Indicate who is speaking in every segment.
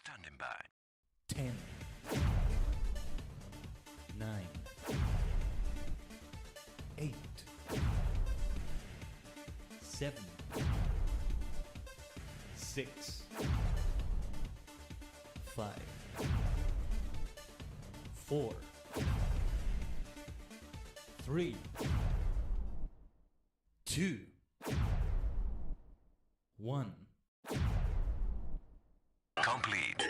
Speaker 1: Standing by.
Speaker 2: 10, 9, 8, 7, 6, 5, 4, 3, 2, 1.
Speaker 1: Complete.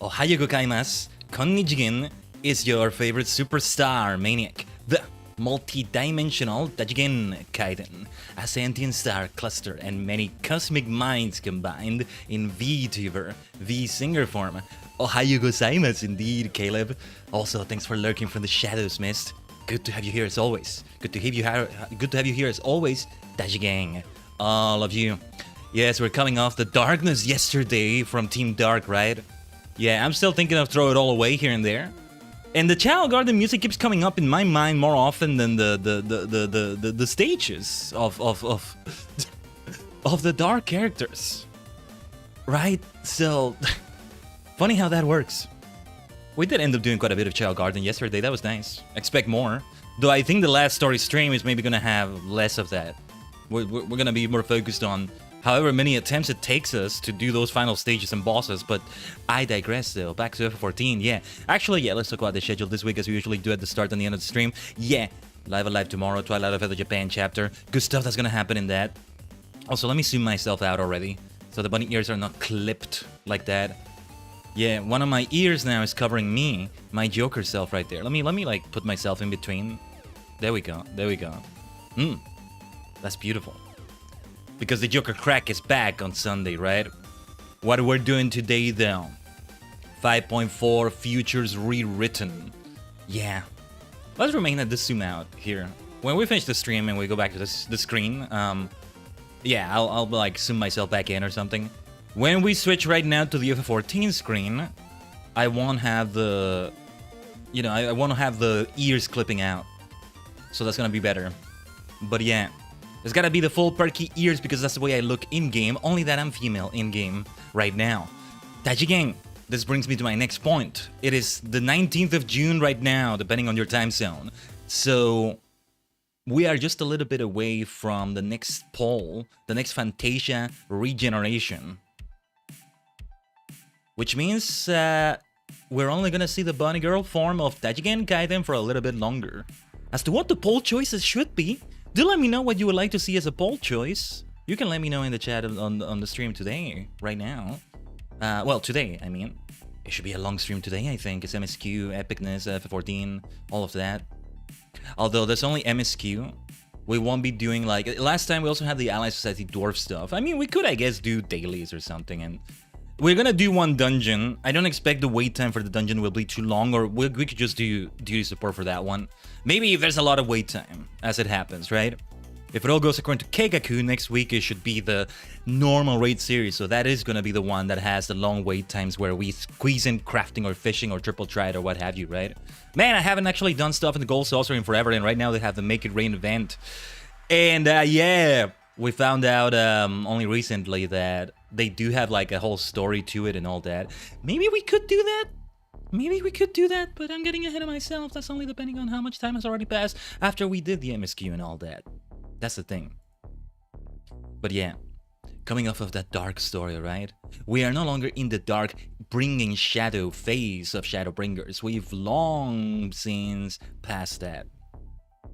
Speaker 3: Ohayo gozaimasu, Tajigen is your favorite superstar maniac, the multi-dimensional Tajigen Khaiden, a sentient star cluster and many cosmic minds combined in VTuber, V-singer form. Ohayo gozaimasu indeed, Caleb. Also, thanks for lurking from the shadows, Mist. Good to have you here as always. Good to have you here as always, Tajigen. All of you. Yes, we're coming off the darkness yesterday from Team Dark, right? Yeah, I'm still thinking of throw it all away here and there. And the Channel Garden music keeps coming up in my mind more often than the stages of of the dark characters. Right? So funny how that works. We did end up doing quite a bit of Channel Garden yesterday, that was nice. Expect more. Though I think the last story stream is maybe gonna have less of that. We're gonna be more focused on however many attempts it takes us to do those final stages and bosses, but I digress though. Back to FF14, yeah. Actually, yeah, let's talk about the schedule this week as we usually do at the start and the end of the stream. Yeah, Live tomorrow, Twilight of Feather Japan chapter. Good stuff that's gonna happen in that. Also, let me zoom myself out already, so the bunny ears are not clipped like that. Yeah, one of my ears now is covering me, my Joker self right there. Let me like put myself in between. There we go, there we go. That's beautiful. Because the Joker crack is back on Sunday, right? What we're doing today, though. 5.4 Futures Rewritten. Yeah. Let's remain at this zoom out here. When we finish the stream and we go back to the screen, yeah, I'll like zoom myself back in or something. When we switch right now to the FF14 screen, I won't have the... You know, I won't have the ears clipping out. So that's gonna be better. But yeah. There's gotta be the full perky ears because that's the way I look in-game, only that I'm female in-game right now. Tajigen, this brings me to my next point. It is the 19th of June right now, depending on your time zone. So, we are just a little bit away from the next poll, the next Fantasia regeneration. Which means we're only gonna see the bunny girl form of Tajigen Khaiden for a little bit longer. As to what the poll choices should be, do let me know what you would like to see as a poll choice. You can let me know in the chat on the stream today, right now. Well, today, I mean. It should be a long stream today, I think. It's MSQ, Epicness, FF14, all of that. Although there's only MSQ. We won't be doing like... Last time we also had the Allied Society Dwarf stuff. I mean, we could, I guess, do dailies or something. And we're gonna do one dungeon. I don't expect the wait time for the dungeon will be too long. Or we could just do duty support for that one. Maybe if there's a lot of wait time, as it happens, right? If it all goes according to Keikaku, next week it should be the normal raid series, so that is gonna be the one that has the long wait times where we squeeze in crafting or fishing or triple triad or what have you, right? Man, I haven't actually done stuff in the Gold Saucer in forever, and right now they have the Make It Rain event. And yeah, we found out only recently that they do have like a whole story to it and all that. Maybe we could do that? Maybe we could do that, but I'm getting ahead of myself. That's only depending on how much time has already passed after we did the MSQ and all that. That's the thing. But yeah, coming off of that dark story, right? We are no longer in the dark, bringing shadow phase of Shadowbringers. We've long since passed that.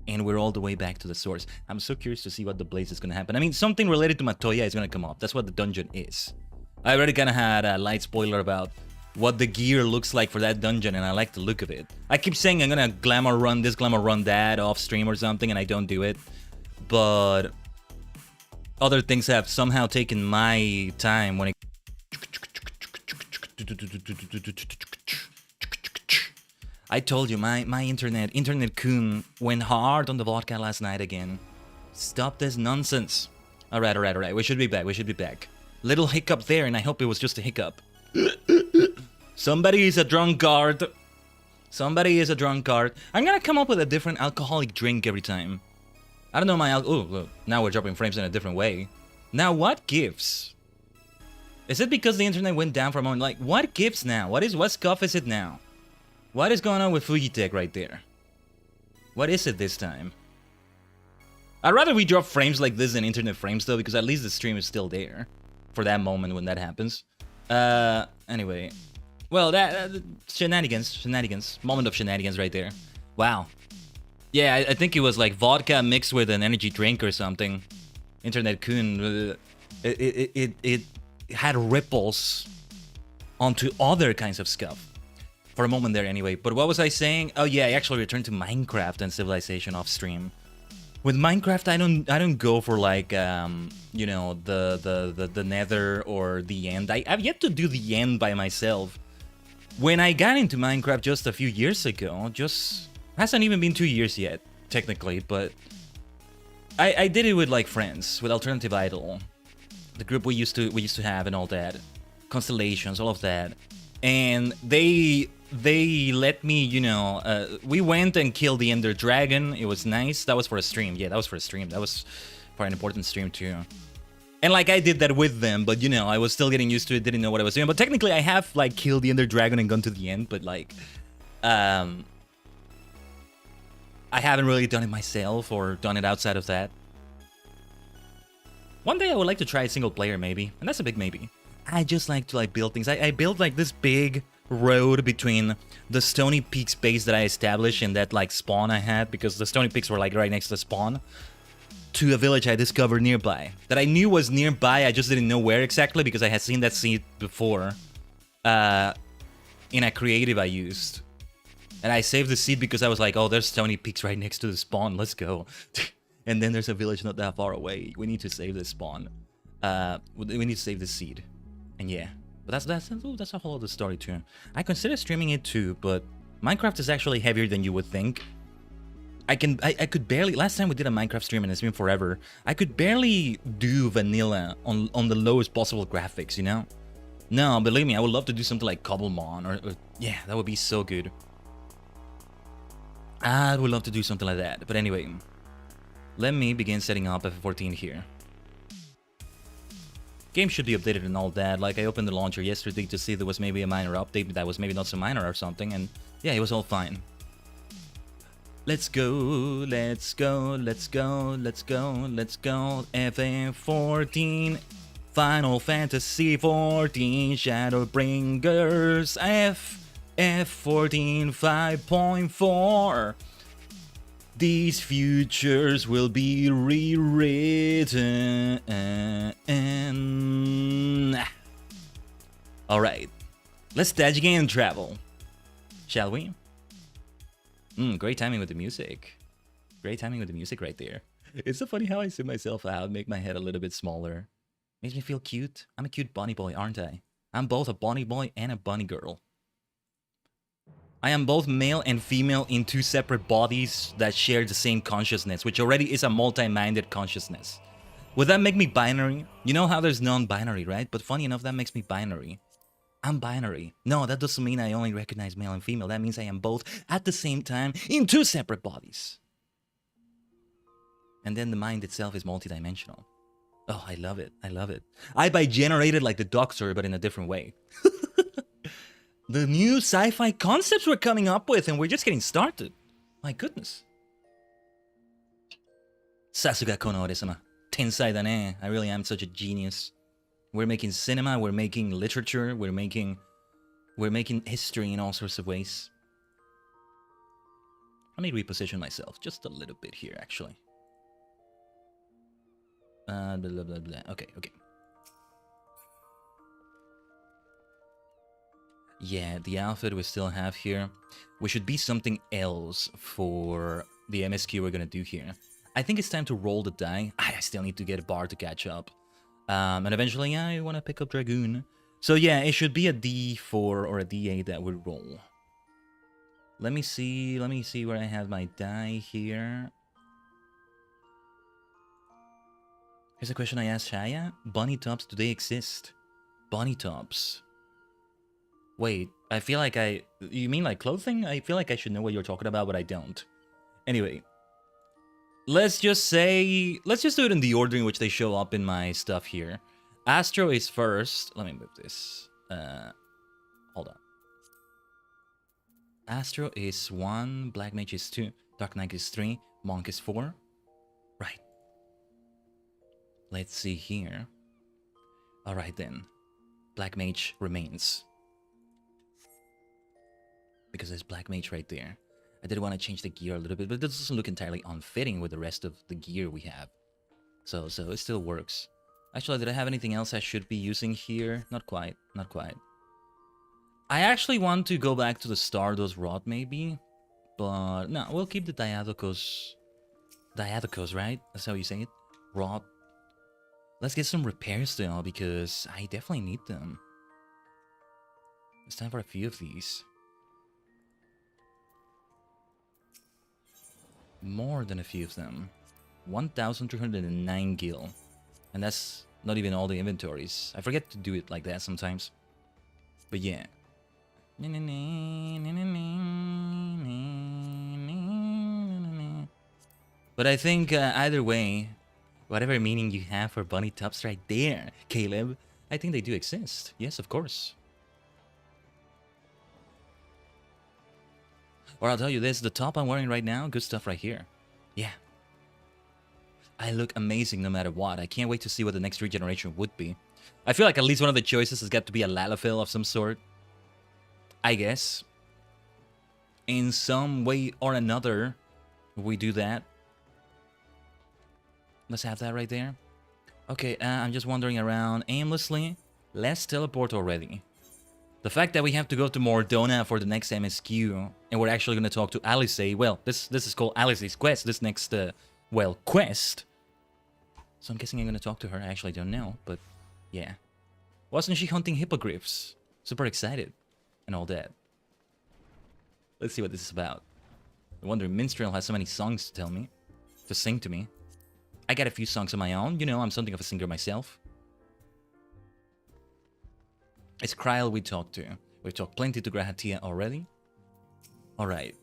Speaker 3: And we're all the way back to the source. I'm so curious to see what the blaze is going to happen. I mean, something related to Matoya is going to come up. That's what the dungeon is. I already kind of had a light spoiler about what the gear looks like for that dungeon, and I like the look of it. I keep saying I'm gonna glamour run this, glamour run that off stream or something, and I don't do it. But other things have somehow taken my time when it... I told you, my internet coon went hard on the vodka last night again. Stop this nonsense. Alright, we should be back, Little hiccup there, and I hope it was just a hiccup. Somebody is a drunkard. Somebody is a drunkard. I'm gonna come up with a different alcoholic drink every time. I don't know my oh, look. Now we're dropping frames in a different way. Now, what gives? Is it because the internet went down for a moment? Like, what gives now? What scuff is it now? What is going on with Fujitech right there? What is it this time? I'd rather we drop frames like this than internet frames, though, because at least the stream is still there for that moment when that happens. Anyway. Well, shenanigans. Moment of shenanigans right there. Wow. Yeah, I think it was like vodka mixed with an energy drink or something. Internet Kun. It had ripples onto other kinds of stuff. For a moment there anyway. But what was I saying? Oh yeah, I actually returned to Minecraft and Civilization off stream. With Minecraft, I don't go for like you know, the Nether or the End. I've yet to do the End by myself. When I got into Minecraft just a few years ago, just hasn't even been 2 years yet, technically, but I did it with like friends, with Alternative Idol, the group we used to have and all that, Constellations, all of that, and they let me, you know, we went and killed the Ender Dragon. It was nice. That was for a stream. Yeah, that was for a stream. That was for an important stream too. And like I did that with them, but you know, I was still getting used to it, didn't know what I was doing. But technically I have like killed the Ender Dragon and gone to the end, but like I haven't really done it myself or done it outside of that. One day I would like to try a single player maybe, and that's a big maybe. I just like to like build things. I built like this big road between the Stony Peaks base that I established and that like spawn I had, because the Stony Peaks were like right next to the spawn, to a village I discovered nearby that I knew was nearby. I just didn't know where exactly because I had seen that seed before in a creative I used, and I saved the seed because I was like, oh, there's Stony Peaks right next to the spawn, let's go. And then there's a village not that far away. We need to save this spawn. We need to save the seed. And yeah, but that's a whole other story too. I consider streaming it too, but Minecraft is actually heavier than you would think. I could barely, last time we did a Minecraft stream and it's been forever, I could barely do vanilla on the lowest possible graphics, you know? No, believe me, I would love to do something like Cobblemon or yeah, that would be so good. I would love to do something like that. But anyway, let me begin setting up FF14 here. Game should be updated and all that. Like, I opened the launcher yesterday to see there was maybe a minor update, but that was maybe not so minor or something, and yeah, it was all fine. Let's go, let's go, let's go, let's go, let's go. FF14, Final Fantasy 14, Shadowbringers, FF14 5.4. These futures will be rewritten. Alright, let's Tajigen travel, shall we? Great timing with the music. Great timing with the music right there. It's so funny how I zoom myself out, make my head a little bit smaller. Makes me feel cute. I'm a cute bunny boy, aren't I? I'm both a bunny boy and a bunny girl. I am both male and female in two separate bodies that share the same consciousness, which already is a multi-minded consciousness. Would that make me binary? You know how there's non-binary, right? But funny enough, that makes me binary. I'm binary. No, that doesn't mean I only recognize male and female. That means I am both at the same time in two separate bodies. And then the mind itself is multidimensional. Oh, I love it. I love it. I bi-generated like the Doctor, but in a different way. The new sci-fi concepts we're coming up with, and we're just getting started. My goodness. Sasuga kono ore-sama. Tensai da ne. I really am such a genius. We're making cinema, we're making literature, we're making history in all sorts of ways. Let me reposition myself just a little bit here, actually. Blah, blah, blah, blah. Okay, okay. Yeah, the outfit we still have here. We should be something else for the MSQ we're gonna do here. I think it's time to roll the die. I still need to get a bar to catch up. And eventually, yeah, I want to pick up Dragoon. So yeah, it should be a D4 or a D8 that we roll. Let me see where I have my die here. Here's a question I asked Shaya. Bunny tops, do they exist? Bunny tops. Wait, I feel like you mean like clothing? I feel like I should know what you're talking about, but I don't. Anyway. Let's just do it in the order in which they show up in my stuff here. Astro is first. Let me move this. Hold on. Astro is 1, Black Mage is 2, Dark Knight is 3, Monk is 4. Right. Let's see here. Alright then. Black Mage remains. Because there's Black Mage right there. I did want to change the gear a little bit, but this doesn't look entirely unfitting with the rest of the gear we have. So it still works. Actually, did I have anything else I should be using here? Not quite, not quite. I actually want to go back to the Stardust Rod maybe, but no, we'll keep the Diathocos. Diathocos, right? That's how you say it? Rod. Let's get some repairs though, because I definitely need them. It's time for a few of these. More than a few of them. 1,309 gil. And that's not even all the inventories. I forget to do it like that sometimes. But yeah. But I think either way, whatever meaning you have for bunny tops right there, Caleb, I think they do exist. Yes, of course. Or I'll tell you this, the top I'm wearing right now, good stuff right here. Yeah. I look amazing no matter what. I can't wait to see what the next regeneration would be. I feel like at least one of the choices has got to be a Lalafell of some sort. I guess. In some way or another, we do that. Let's have that right there. Okay, I'm just wandering around aimlessly. Let's teleport already. The fact that we have to go to Mordona for the next MSQ, and we're actually going to talk to Alice, well, this is called Alice's quest, this next, well, quest. So I'm guessing I'm going to talk to her, I actually don't know, but yeah. Wasn't she hunting hippogriffs? Super excited, and all that. Let's see what this is about. I wonder, Minstrel has so many songs to tell me, to sing to me. I got a few songs of my own, you know, I'm something of a singer myself. It's Kryl we talked to. We've talked plenty to Grahatia already. Alright.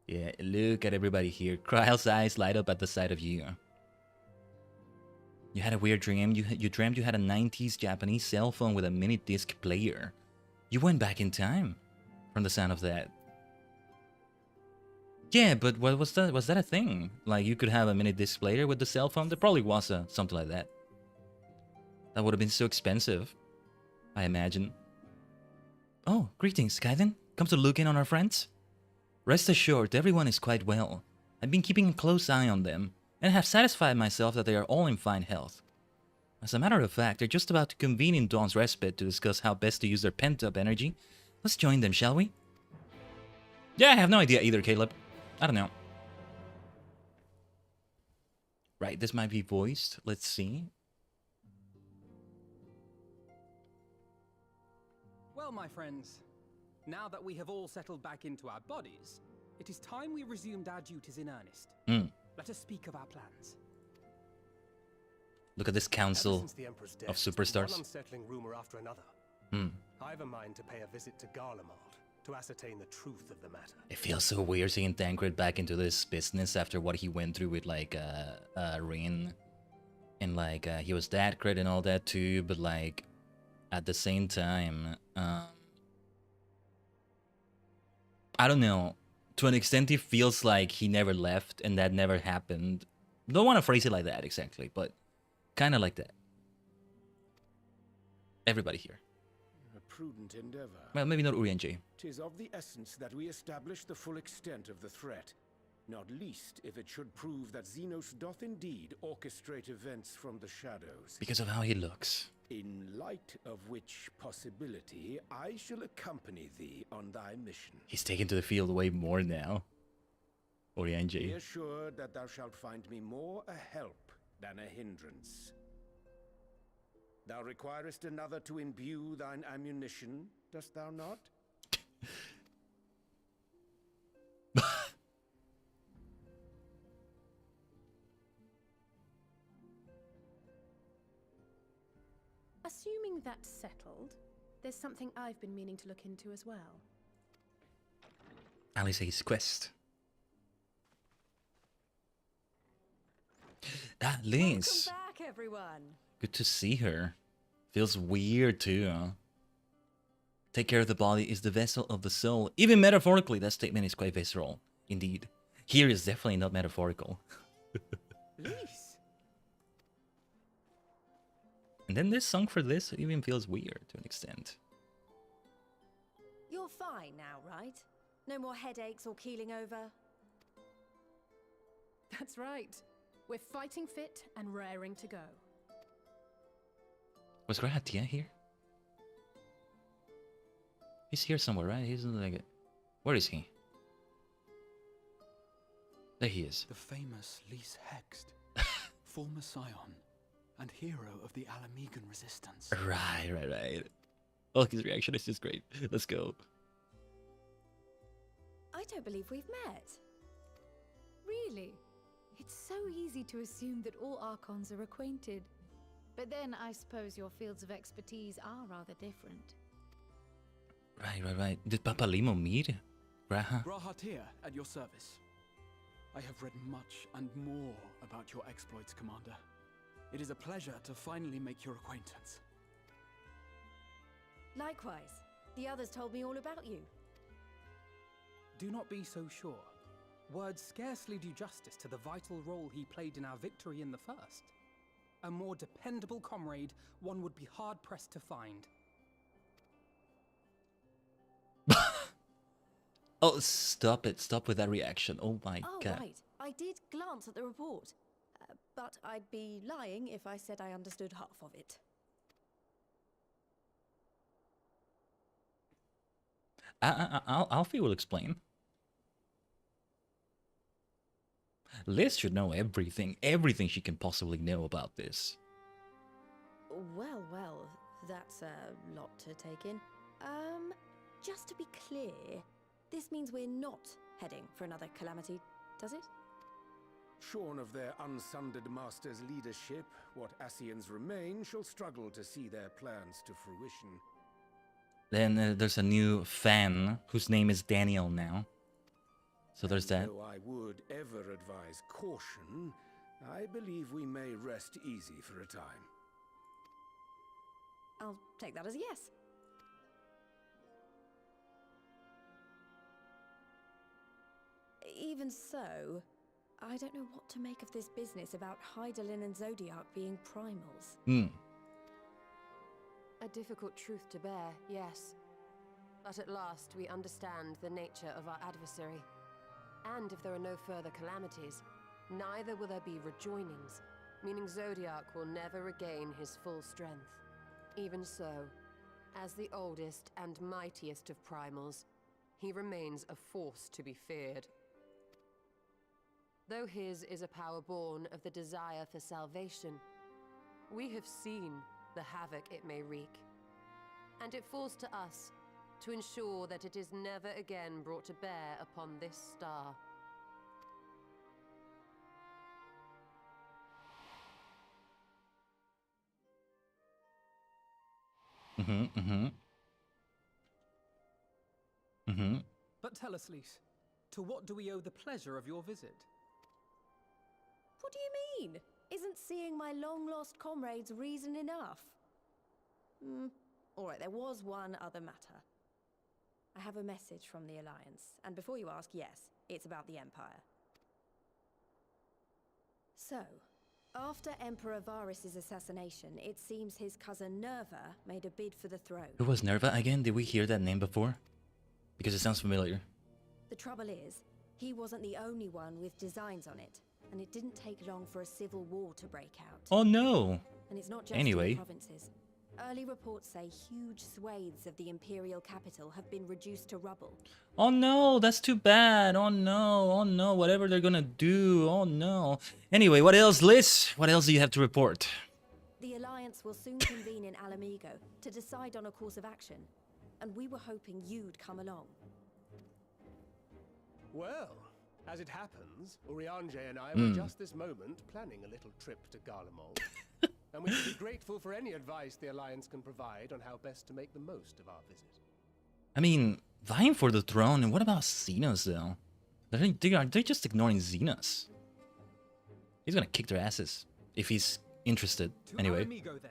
Speaker 3: Yeah, look at everybody here. Kryl's eyes light up at the sight of you. You had a weird dream. You dreamed you had a 90s Japanese cell phone with a mini disc player. You went back in time from the sound of that. Yeah, but what was that? Was that a thing? Like you could have a mini disc player with the cell phone? There probably was something like that. That would have been so expensive, I imagine. Oh, greetings, Khaiden. Come to look in on our friends? Rest assured, everyone is quite well. I've been keeping a close eye on them, and have satisfied myself that they are all in fine health. As a matter of fact, they're just about to convene in Dawn's Respite to discuss how best to use their pent-up energy. Let's join them, shall we? Yeah, I have no idea either, Caleb. I don't know. Right, this might be voiced. Let's see.
Speaker 1: Well, my friends, now that we have all settled back into our bodies, it is time we resumed our duties in earnest. Let us speak of our plans.
Speaker 3: Look at this council of superstars.
Speaker 4: One unsettling rumor after another. I have a mind to pay a visit to Garlemald to ascertain the truth of the matter.
Speaker 3: It feels so weird seeing Tancred back into this business after what he went through with like Rin, and like he was that crit and all that too, but like at the same time, I don't know. To an extent, it feels like he never left and that never happened. Don't want to phrase it like that exactly, but kind of like that. Everybody here.
Speaker 5: A prudent endeavor.
Speaker 3: Well, maybe not Urienji.
Speaker 5: 'Tis of the essence that we establish the full extent of the threat, not least if it should prove that Xenos doth indeed orchestrate events from the shadows.
Speaker 3: Because of how he looks.
Speaker 5: In light of which possibility, I shall accompany thee on thy mission.
Speaker 3: He's taken to the field way more now.
Speaker 5: Be
Speaker 3: Urienji.
Speaker 5: assured that thou shalt find me more a help than a hindrance. Thou requirest another to imbue thine ammunition, dost thou not?
Speaker 6: Assuming that's settled, there's something I've been meaning to look into as well.
Speaker 3: Alice's quest. Ah, Liz.
Speaker 7: Welcome back, everyone.
Speaker 3: Good to see her. Feels weird too. Take care of the body is the vessel of the soul. Even metaphorically, that statement is quite visceral. Indeed. Here is definitely not metaphorical.
Speaker 1: Lise!
Speaker 3: And then this song for Liz even feels weird to an extent.
Speaker 7: You're fine now, right? No more headaches or keeling over?
Speaker 6: That's right. We're fighting fit and raring to go.
Speaker 3: Was Grahatia here? He's here somewhere, right? He's like... Where is he? There he is.
Speaker 8: The famous Lise Hext, former scion and hero of the Alamegan resistance.
Speaker 3: Right. Oh, his reaction is just great. Let's go.
Speaker 7: I don't believe we've met.
Speaker 9: Really? It's so easy to assume that all Archons are acquainted. But then I suppose your fields of expertise are rather different.
Speaker 3: Right. Did Papa Limo meet Graha?
Speaker 8: Grahatia, at your service. I have read much and more about your exploits, Commander. It is a pleasure to finally make your acquaintance.
Speaker 7: Likewise. The others told me all about you.
Speaker 1: Do not be so sure. Words scarcely do justice to the vital role he played in our victory in the first. A more dependable comrade one would be hard-pressed to find.
Speaker 3: Oh, stop it. Stop with that reaction. Oh my god.
Speaker 7: Right. I did glance at the report. But I'd be lying if I said I understood half of it.
Speaker 3: Alfie will explain. Liz should know everything she can possibly know about this.
Speaker 7: Well, that's a lot to take in. Just to be clear, this means we're not heading for another calamity, does it?
Speaker 5: Shorn of their unsundered master's leadership, what Ascians remain shall struggle to see their plans to fruition.
Speaker 3: Then there's a new fan whose name is Daniel now. So there's that.
Speaker 5: Though I would ever advise caution, I believe we may rest easy for a time.
Speaker 7: I'll take that as a yes. Even so, I don't know what to make of this business about Hydaelyn and Zodiac being primals.
Speaker 10: A difficult truth to bear, yes. But at last we understand the nature of our adversary. And if there are no further calamities, neither will there be rejoinings, meaning Zodiac will never regain his full strength. Even so, as the oldest and mightiest of primals, he remains a force to be feared. Though his is a power born of the desire for salvation, we have seen the havoc it may wreak. And it falls to us to ensure that it is never again brought to bear upon this star.
Speaker 1: But tell us, Lise, to what do we owe the pleasure of your visit?
Speaker 7: What do you mean? Isn't seeing my long-lost comrades reason enough? Alright, there was one other matter. I have a message from the Alliance, and before you ask, yes, it's about the Empire. So, after Emperor Varys' assassination, it seems his cousin Nerva made a bid for the throne.
Speaker 3: Who was Nerva again? Did we hear that name before? Because it sounds familiar.
Speaker 7: The trouble is, he wasn't the only one with designs on it, and it didn't take long for a civil war to break out.
Speaker 3: Oh no!
Speaker 7: And it's not just in the provinces. Early reports say huge swathes of the Imperial capital have been reduced to rubble.
Speaker 3: Oh no, that's too bad. Oh no, whatever they're gonna do. Oh no. Anyway, what else, Liz? What else do you have to report?
Speaker 7: The Alliance will soon convene in Alamigo to decide on a course of action, and we were hoping you'd come along.
Speaker 4: Well, as it happens, Urianger and I were just this moment planning a little trip to Garlemald. And we should be grateful for any advice the Alliance can provide on how best to make the most of our visit.
Speaker 3: I mean, vying for the throne, and what about Xenos, though? They're just ignoring Xenos. He's gonna kick their asses, if he's interested, anyway.
Speaker 1: Amigo, then.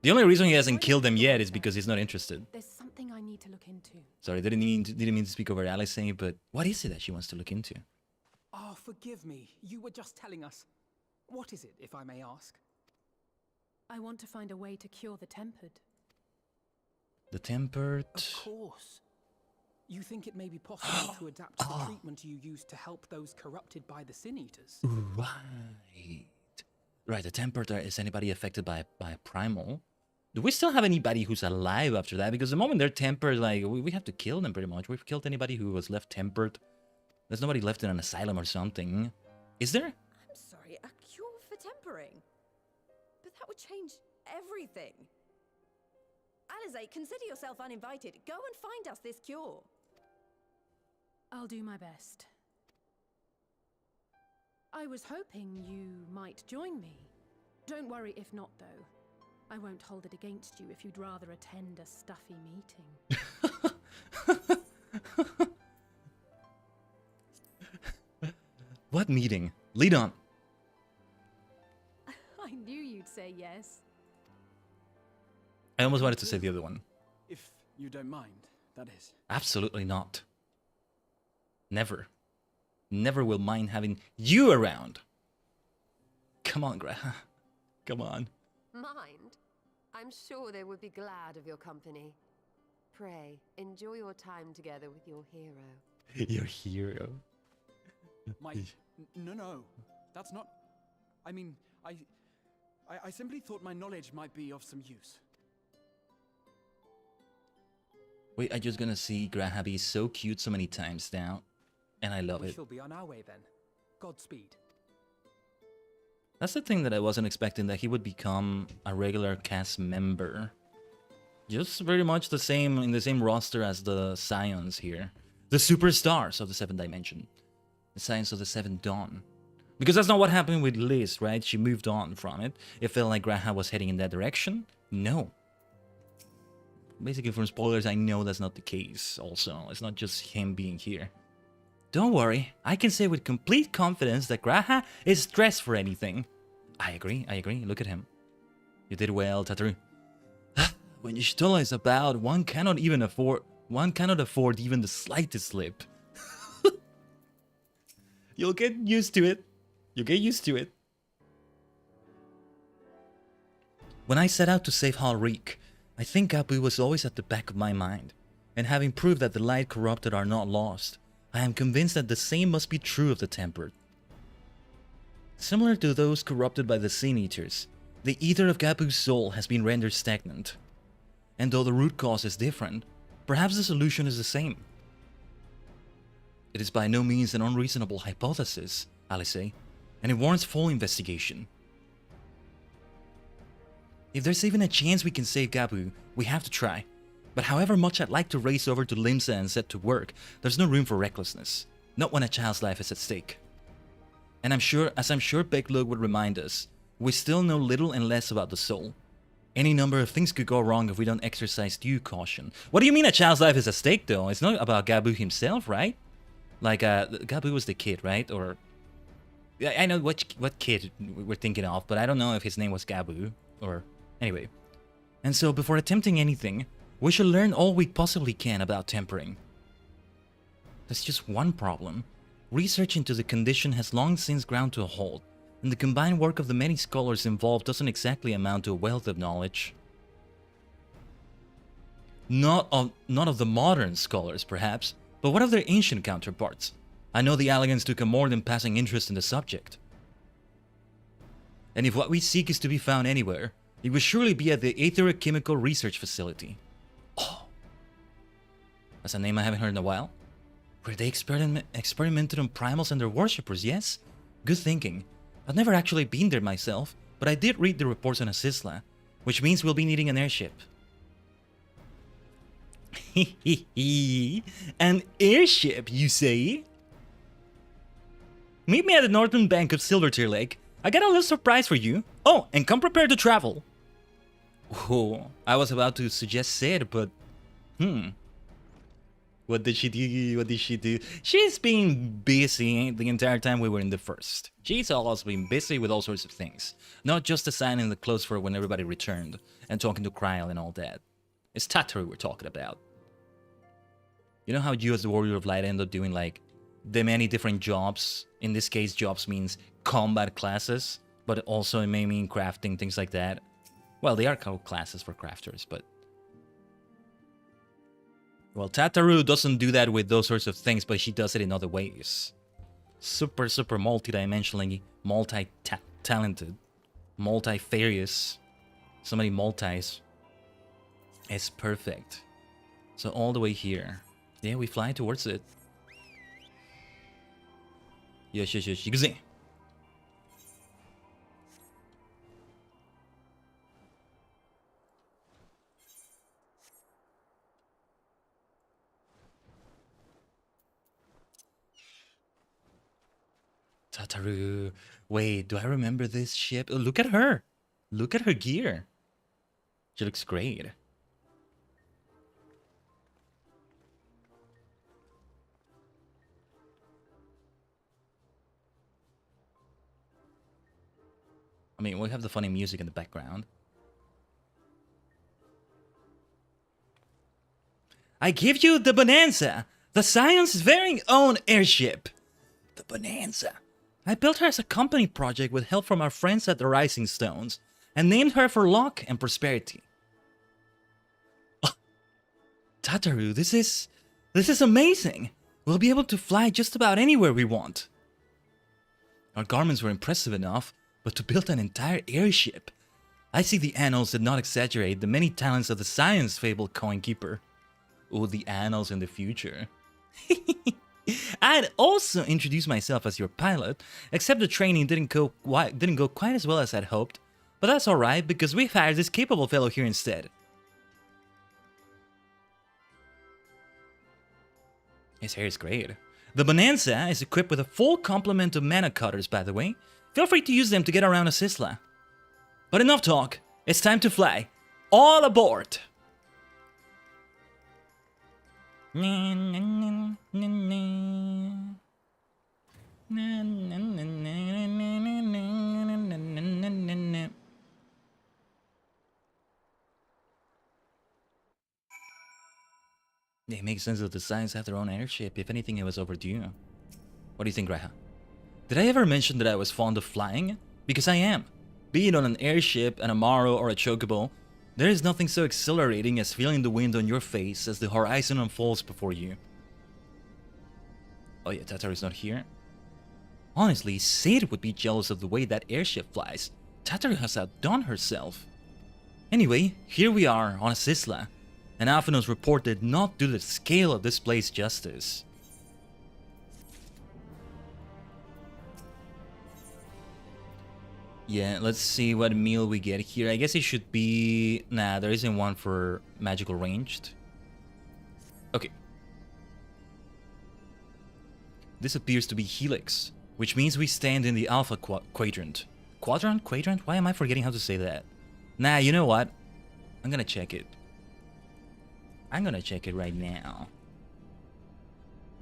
Speaker 3: The only reason he hasn't killed them yet is because he's not interested.
Speaker 6: There's something I need to look into.
Speaker 3: Sorry, didn't mean to speak over Alice, but what is it that she wants to look into?
Speaker 1: Oh, forgive me. You were just telling us. What is it, if I may ask?
Speaker 6: I want to find a way to cure the tempered.
Speaker 3: The tempered...
Speaker 1: Of course. You think it may be possible to adapt the treatment you use to help those corrupted by the Sin Eaters?
Speaker 3: Right. Right, the tempered, is anybody affected by a primal? Do we still have anybody who's alive after that? Because the moment they're tempered, like, we have to kill them pretty much. We've killed anybody who was left tempered. There's nobody left in an asylum or something. Is there?
Speaker 7: I'm sorry, a cure for tempering? But that would change everything. Alizé, consider yourself uninvited. Go and find us this cure.
Speaker 6: I'll do my best. I was hoping you might join me. Don't worry if not, though. I won't hold it against you if you'd rather attend a stuffy meeting.
Speaker 3: What meeting? Lead on.
Speaker 6: I knew you'd say yes.
Speaker 3: I almost wanted to say the other one.
Speaker 8: If you don't mind, that is.
Speaker 3: Absolutely not. Never. Never will mind having you around. Come on, Grah. Come on.
Speaker 10: Mind? I'm sure they would be glad of your company. Pray, enjoy your time together with your hero.
Speaker 3: Your hero.
Speaker 8: No. That's not... I mean, I simply thought my knowledge might be of some use.
Speaker 3: Wait, I'm just gonna see Graham be so cute so many times now. And I love it.
Speaker 1: We shall be on our way then. Godspeed.
Speaker 3: That's the thing that I wasn't expecting, that he would become a regular cast member. Just very much the same, in the same roster as the Scions here. The superstars of the 7th dimension. The Scions of the 7th Dawn. Because that's not what happened with Liz, right? She moved on from it. It felt like Graham was heading in that direction. No. Basically, from spoilers, I know that's not the case also. It's not just him being here. Don't worry, I can say with complete confidence that Graha is dressed for anything. I agree, look at him. You did well, Tatru. When Y'shtola is about, one cannot afford even the slightest slip. You'll get used to it. You'll get used to it. When I set out to save Halrik, I think Abu was always at the back of my mind. And having proved that the light corrupted are not lost, I am convinced that the same must be true of the tempered. Similar to those corrupted by the Sin Eaters, the ether of Gabu's soul has been rendered stagnant. And though the root cause is different, perhaps the solution is the same. It is by no means an unreasonable hypothesis, Alice, and it warrants full investigation. If there's even a chance we can save Gabu, we have to try. But however much I'd like to race over to Limsa and set to work, there's no room for recklessness. Not when a child's life is at stake. And I'm sure Beklug would remind us, we still know little and less about the soul. Any number of things could go wrong if we don't exercise due caution. What do you mean a child's life is at stake, though? It's not about Gabu himself, right? Like, Gabu was the kid, right? Or... I know what kid we're thinking of, but I don't know if his name was Gabu, or... Anyway. And so, before attempting anything, we should learn all we possibly can about tempering. There's just one problem. Research into the condition has long since ground to a halt, and the combined work of the many scholars involved doesn't exactly amount to a wealth of knowledge. Not of the modern scholars, perhaps, but what of their ancient counterparts? I know the Alligans took a more than passing interest in the subject. And if what we seek is to be found anywhere, it would surely be at the Aetheric Chemical Research Facility. Oh! That's a name I haven't heard in a while. Where they experimented on primals and their worshippers, yes? Good thinking. I've never actually been there myself, but I did read the reports on Asisla, which means we'll be needing an airship. An airship, you say? Meet me at the northern bank of Silvertear Lake. I got a little surprise for you. Oh, and come prepared to travel. Oh, I was about to suggest Sid, but what did she do? What did she do? She's been busy the entire time we were in the first. She's always been busy with all sorts of things. Not just assigning the clothes for when everybody returned and talking to Kryl and all that. It's Tataru we're talking about. You know how you as the Warrior of Light end up doing like the many different jobs? In this case, jobs means combat classes, but also it may mean crafting, things like that. Well, they are called classes for crafters, but... Well, Tataru doesn't do that with those sorts of things, but she does it in other ways. Super multi-dimensionally, multi-talented, multifarious, so many multis. It's perfect. So all the way here. Yeah, we fly towards it. Yes, you can see. Tataru. Wait, do I remember this ship? Oh, look at her. Look at her gear. She looks great. I mean, we have the funny music in the background. I give you the Bonanza, the Scion's very own airship. The Bonanza. I built her as a company project with help from our friends at the Rising Stones, and named her for luck and prosperity. Oh, Tataru, this is amazing. We'll be able to fly just about anywhere we want. Our garments were impressive enough, but to build an entire airship, I see the annals did not exaggerate the many talents of the Scion's fabled coin keeper. Oh, the annals in the future. I'd also introduce myself as your pilot, except the training didn't go quite as well as I'd hoped. But that's alright, because we've hired this capable fellow here instead. His hair is great. The Bonanza is equipped with a full complement of mana cutters, by the way. Feel free to use them to get around Asisla. But enough talk, it's time to fly. All aboard! It makes sense that the Scions have their own airship. If anything, it was overdue. What do you think, Reha? Did I ever mention that I was fond of flying? Because I am. Be it on an airship, an Amaro, or a Chocobo, there is nothing so exhilarating as feeling the wind on your face as the horizon unfolds before you. Oh yeah, Tataru's not here. Honestly, Sid would be jealous of the way that airship flies. Tataru has outdone herself. Anyway, here we are on Asisla, and Alphinaud's report did not do the scale of this place justice. Yeah, let's see what meal we get here. I guess it should be... Nah, there isn't one for magical ranged. Okay. This appears to be Helix, which means we stand in the Alpha Quadrant. Quadrant? Quadrant? Why am I forgetting how to say that? Nah, you know what? I'm gonna check it. I'm gonna check it right now.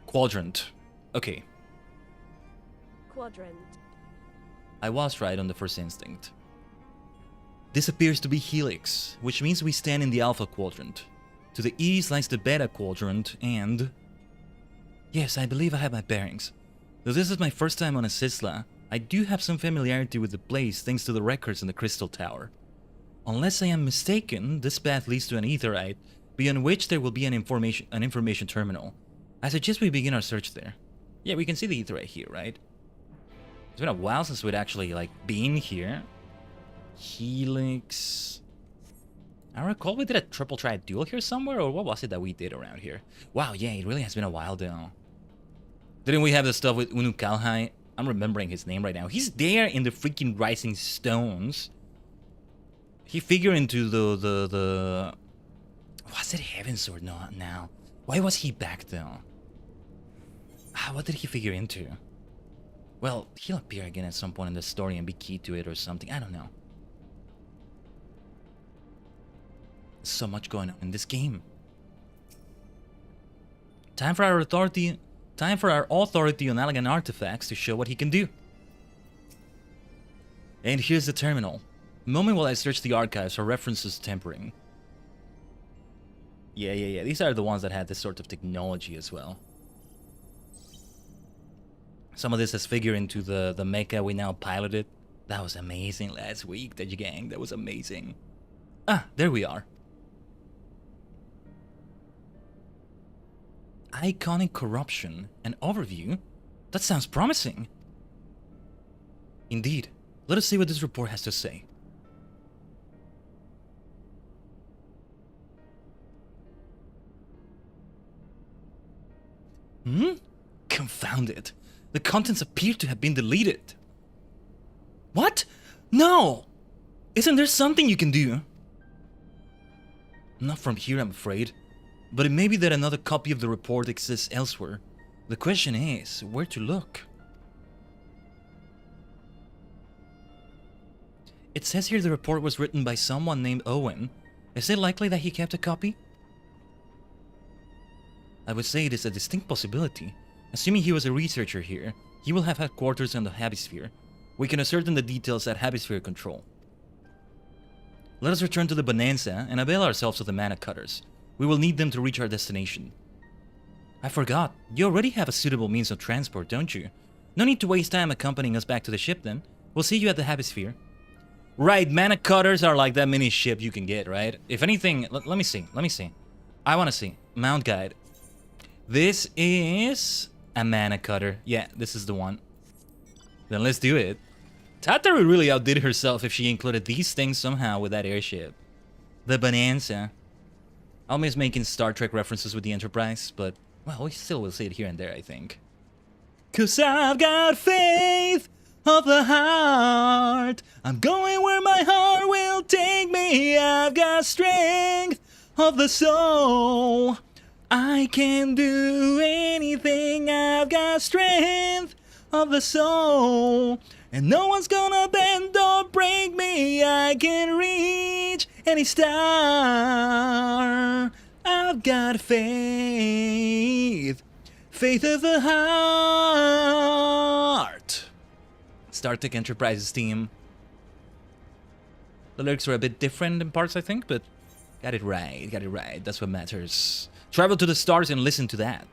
Speaker 3: Quadrant. Okay.
Speaker 10: Quadrant.
Speaker 3: I was right on the first instinct. This appears to be Helix, which means we stand in the Alpha Quadrant. To the east lies the Beta Quadrant, and... Yes, I believe I have my bearings. Though this is my first time on Asisla, I do have some familiarity with the place thanks to the records in the Crystal Tower. Unless I am mistaken, this path leads to an aetherite, beyond which there will be an information terminal. I suggest we begin our search there. Yeah, we can see the aetherite here, right? It's been a while since we'd actually, like, been here. Helix... I recall we did a triple try duel here somewhere, or what was it that we did around here? Wow, yeah, it really has been a while though. Didn't we have the stuff with Unukalhai? I'm remembering his name right now. He's there in the freaking Rising Stones. He figured into the... Was it Heaven Sword now? Why was he back though? What did he figure into? Well, he'll appear again at some point in the story and be key to it or something. I don't know. So much going on in this game. Time for our authority on elegant artifacts to show what he can do. And here's the terminal. A moment while I search the archives for references to tampering. Yeah. These are the ones that had this sort of technology as well. Some of this has figured into the mecha we now piloted. That was amazing last week, Tajigen. That was amazing. Ah, there we are. Iconic corruption, an overview? That sounds promising. Indeed. Let us see what this report has to say. Confound it. The contents appear to have been deleted. What? No! Isn't there something you can do? Not from here, I'm afraid. But it may be that another copy of the report exists elsewhere. The question is, where to look? It says here the report was written by someone named Owen. Is it likely that he kept a copy? I would say it is a distinct possibility. Assuming he was a researcher here, he will have headquarters on the Hemisphere. We can ascertain the details at Hemisphere Control. Let us return to the Bonanza and avail ourselves of the mana cutters. We will need them to reach our destination. I forgot, you already have a suitable means of transport, don't you? No need to waste time accompanying us back to the ship then. We'll see you at the Hemisphere. Right, mana cutters are like that mini ship you can get, right? If anything, let me see. I want to see. Mount guide. This is a mana cutter. Yeah, this is the one. Then let's do it. Tataru really outdid herself if she included these things somehow with that airship. The Bonanza. Always making Star Trek references with the Enterprise, but, well, we still will see it here and there, I think. 'Cause I've got faith of the heart. I'm going where my heart will take me. I've got strength of the soul. I can do anything. I've got strength of the soul. And no one's gonna bend or break me. I can reach any star. I've got faith. Faith of the heart. Star Trek Enterprise's team. The lyrics were a bit different in parts, I think, but got it right. That's what matters. Travel to the stars and listen to that.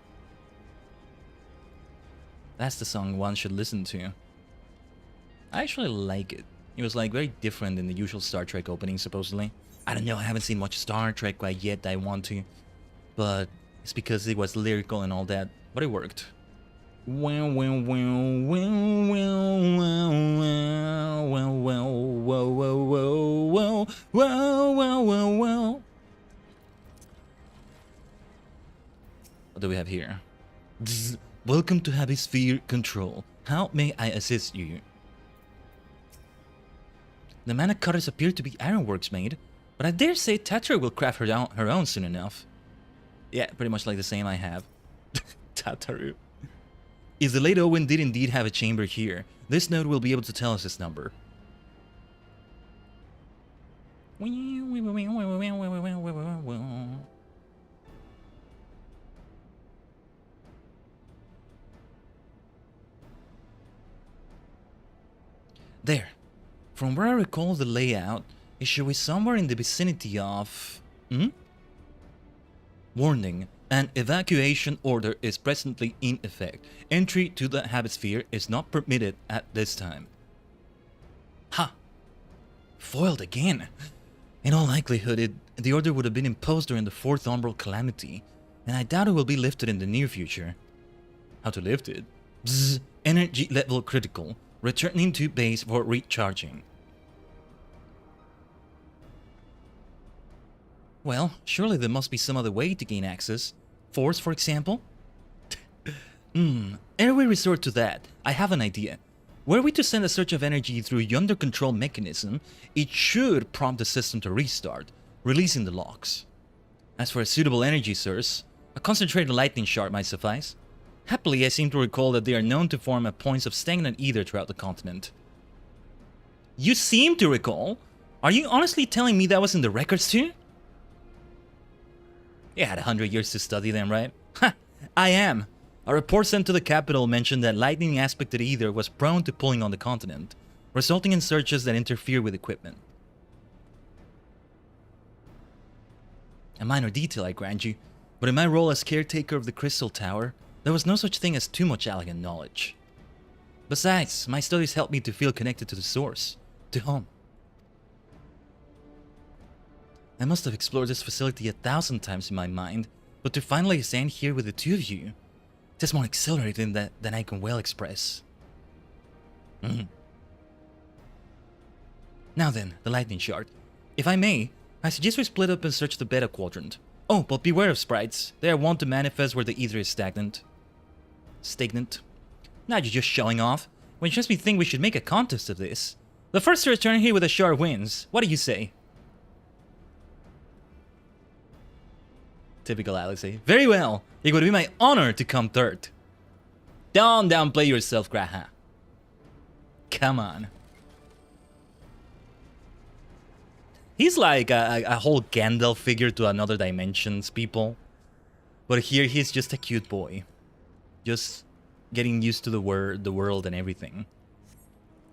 Speaker 3: That's the song one should listen to. I actually like it. It was like very different than the usual Star Trek opening, supposedly. I don't know, I haven't seen much Star Trek quite yet. I want to. But it's because it was lyrical and all that. But it worked. Well. What do we have here? Welcome to Hemisphere Control. How may I assist you? The mana cutters appear to be ironworks made, but I dare say Tataru will craft her own soon enough. Yeah, pretty much like the same I have. Tataru. If the late Owen did indeed have a chamber here, this note will be able to tell us his number. There. From where I recall the layout, it should be somewhere in the vicinity of... Warning. An evacuation order is presently in effect. Entry to the Hemisphere is not permitted at this time. Ha! Foiled again. In all likelihood, the order would have been imposed during the 4th Umbral Calamity, and I doubt it will be lifted in the near future. How to lift it? Bzz, energy level critical. Returning to base for recharging. Well, surely there must be some other way to gain access. Force, for example? Ere we resort to that, I have an idea. Were we to send a surge of energy through yonder control mechanism, it should prompt the system to restart, releasing the locks. As for a suitable energy source, a concentrated lightning shard might suffice. Happily, I seem to recall that they are known to form at points of stagnant ether throughout the continent. You seem to recall? Are you honestly telling me that was in the records too? You had 100 years to study them, right? Ha! I am! A report sent to the capital mentioned that lightning aspected ether was prone to pulling on the continent, resulting in surges that interfere with equipment. A minor detail, I grant you, but in my role as caretaker of the Crystal Tower, there was no such thing as too much elegant knowledge. Besides, my studies helped me to feel connected to the source, to home. I must have explored this facility 1,000 times in my mind, but to finally stand here with the two of you, it is more exhilarating than I can well express. Now then, the lightning shard. If I may, I suggest we split up and search the beta quadrant. Oh, but beware of sprites. They are wont to manifest where the ether is stagnant. Now you're just showing off. When just me think we should make a contest of this. The first to return here with a shard wins. What do you say? Typical Alice. Very well. It would be my honor to come third. Don't downplay yourself, Graha. Come on. He's like a whole Gandalf figure to another dimensions, people. But here he's just a cute boy. Just getting used to the world and everything.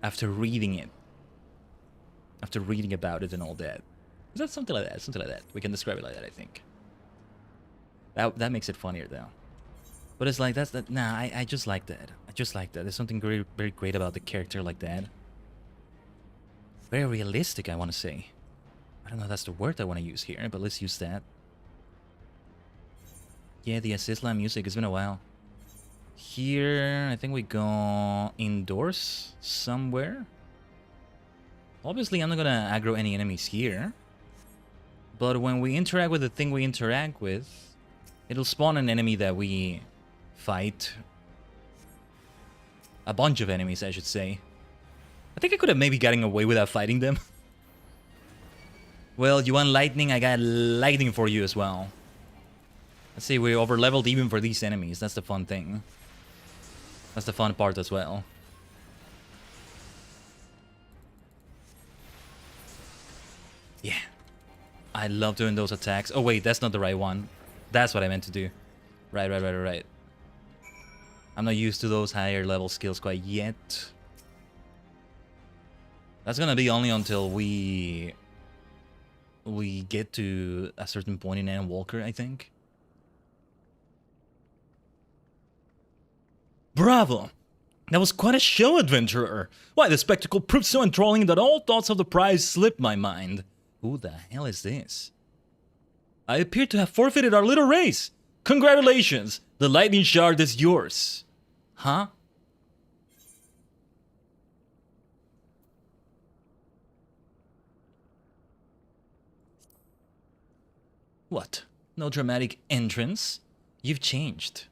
Speaker 3: After reading it. After reading about it and all that. Is that something like that? Something like that. We can describe it like that, I think. That makes it funnier though. But it's like nah, I just like that. I just like that. There's something very, very great about the character like that. Very realistic, I want to say. I don't know if that's the word I want to use here, but let's use that. Yeah, the Islam music, it's been a while. Here, I think we go indoors somewhere. Obviously, I'm not gonna aggro any enemies here. But when we interact with the thing we interact with, it'll spawn an enemy that we fight. A bunch of enemies, I should say. I think I could have maybe gotten away without fighting them. Well, you want lightning? I got lightning for you as well. Let's see, we're over-leveled even for these enemies. That's the fun thing. That's the fun part as well. Yeah. I love doing those attacks. Oh wait, that's not the right one. That's what I meant to do. Right. I'm not used to those higher level skills quite yet. That's gonna be only until we get to a certain point in Ann Walker, I think. Bravo! That was quite a show, adventurer! Why, the spectacle proved so enthralling that all thoughts of the prize slipped my mind. Who the hell is this? I appear to have forfeited our little race! Congratulations! The lightning shard is yours! Huh? What? No dramatic entrance? You've changed.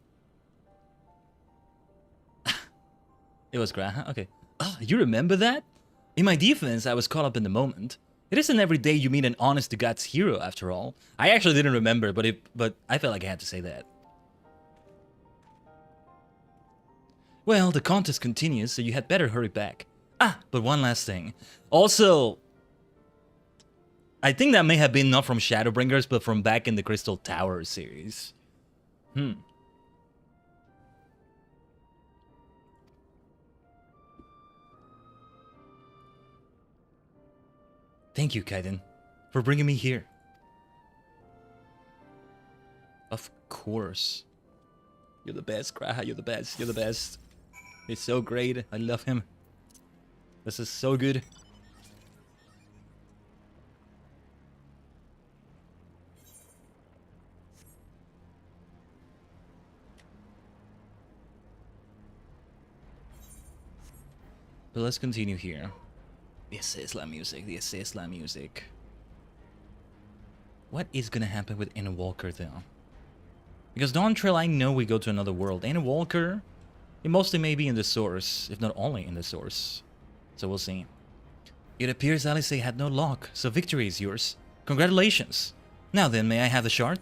Speaker 3: It was Graha? Okay. Ah, you remember that? In my defense, I was caught up in the moment. It isn't every day you meet an honest-to-God's hero, after all. I actually didn't remember, but I felt like I had to say that. Well, the contest continues, so you had better hurry back. Ah, but one last thing. Also, I think that may have been not from Shadowbringers, but from back in the Crystal Tower series. Thank you, Khaiden, for bringing me here. Of course. You're the best, Kraha. You're the best. You're the best. He's so great. I love him. This is so good. But let's continue here. The Islam music, the Islam music. What is gonna happen with Ann Walker though? Because Dawn Trail, I know we go to another world. Ann Walker, it mostly may be in the source, if not only in the source. So we'll see. It appears Alice had no luck, so victory is yours. Congratulations. Now then, may I have the shard?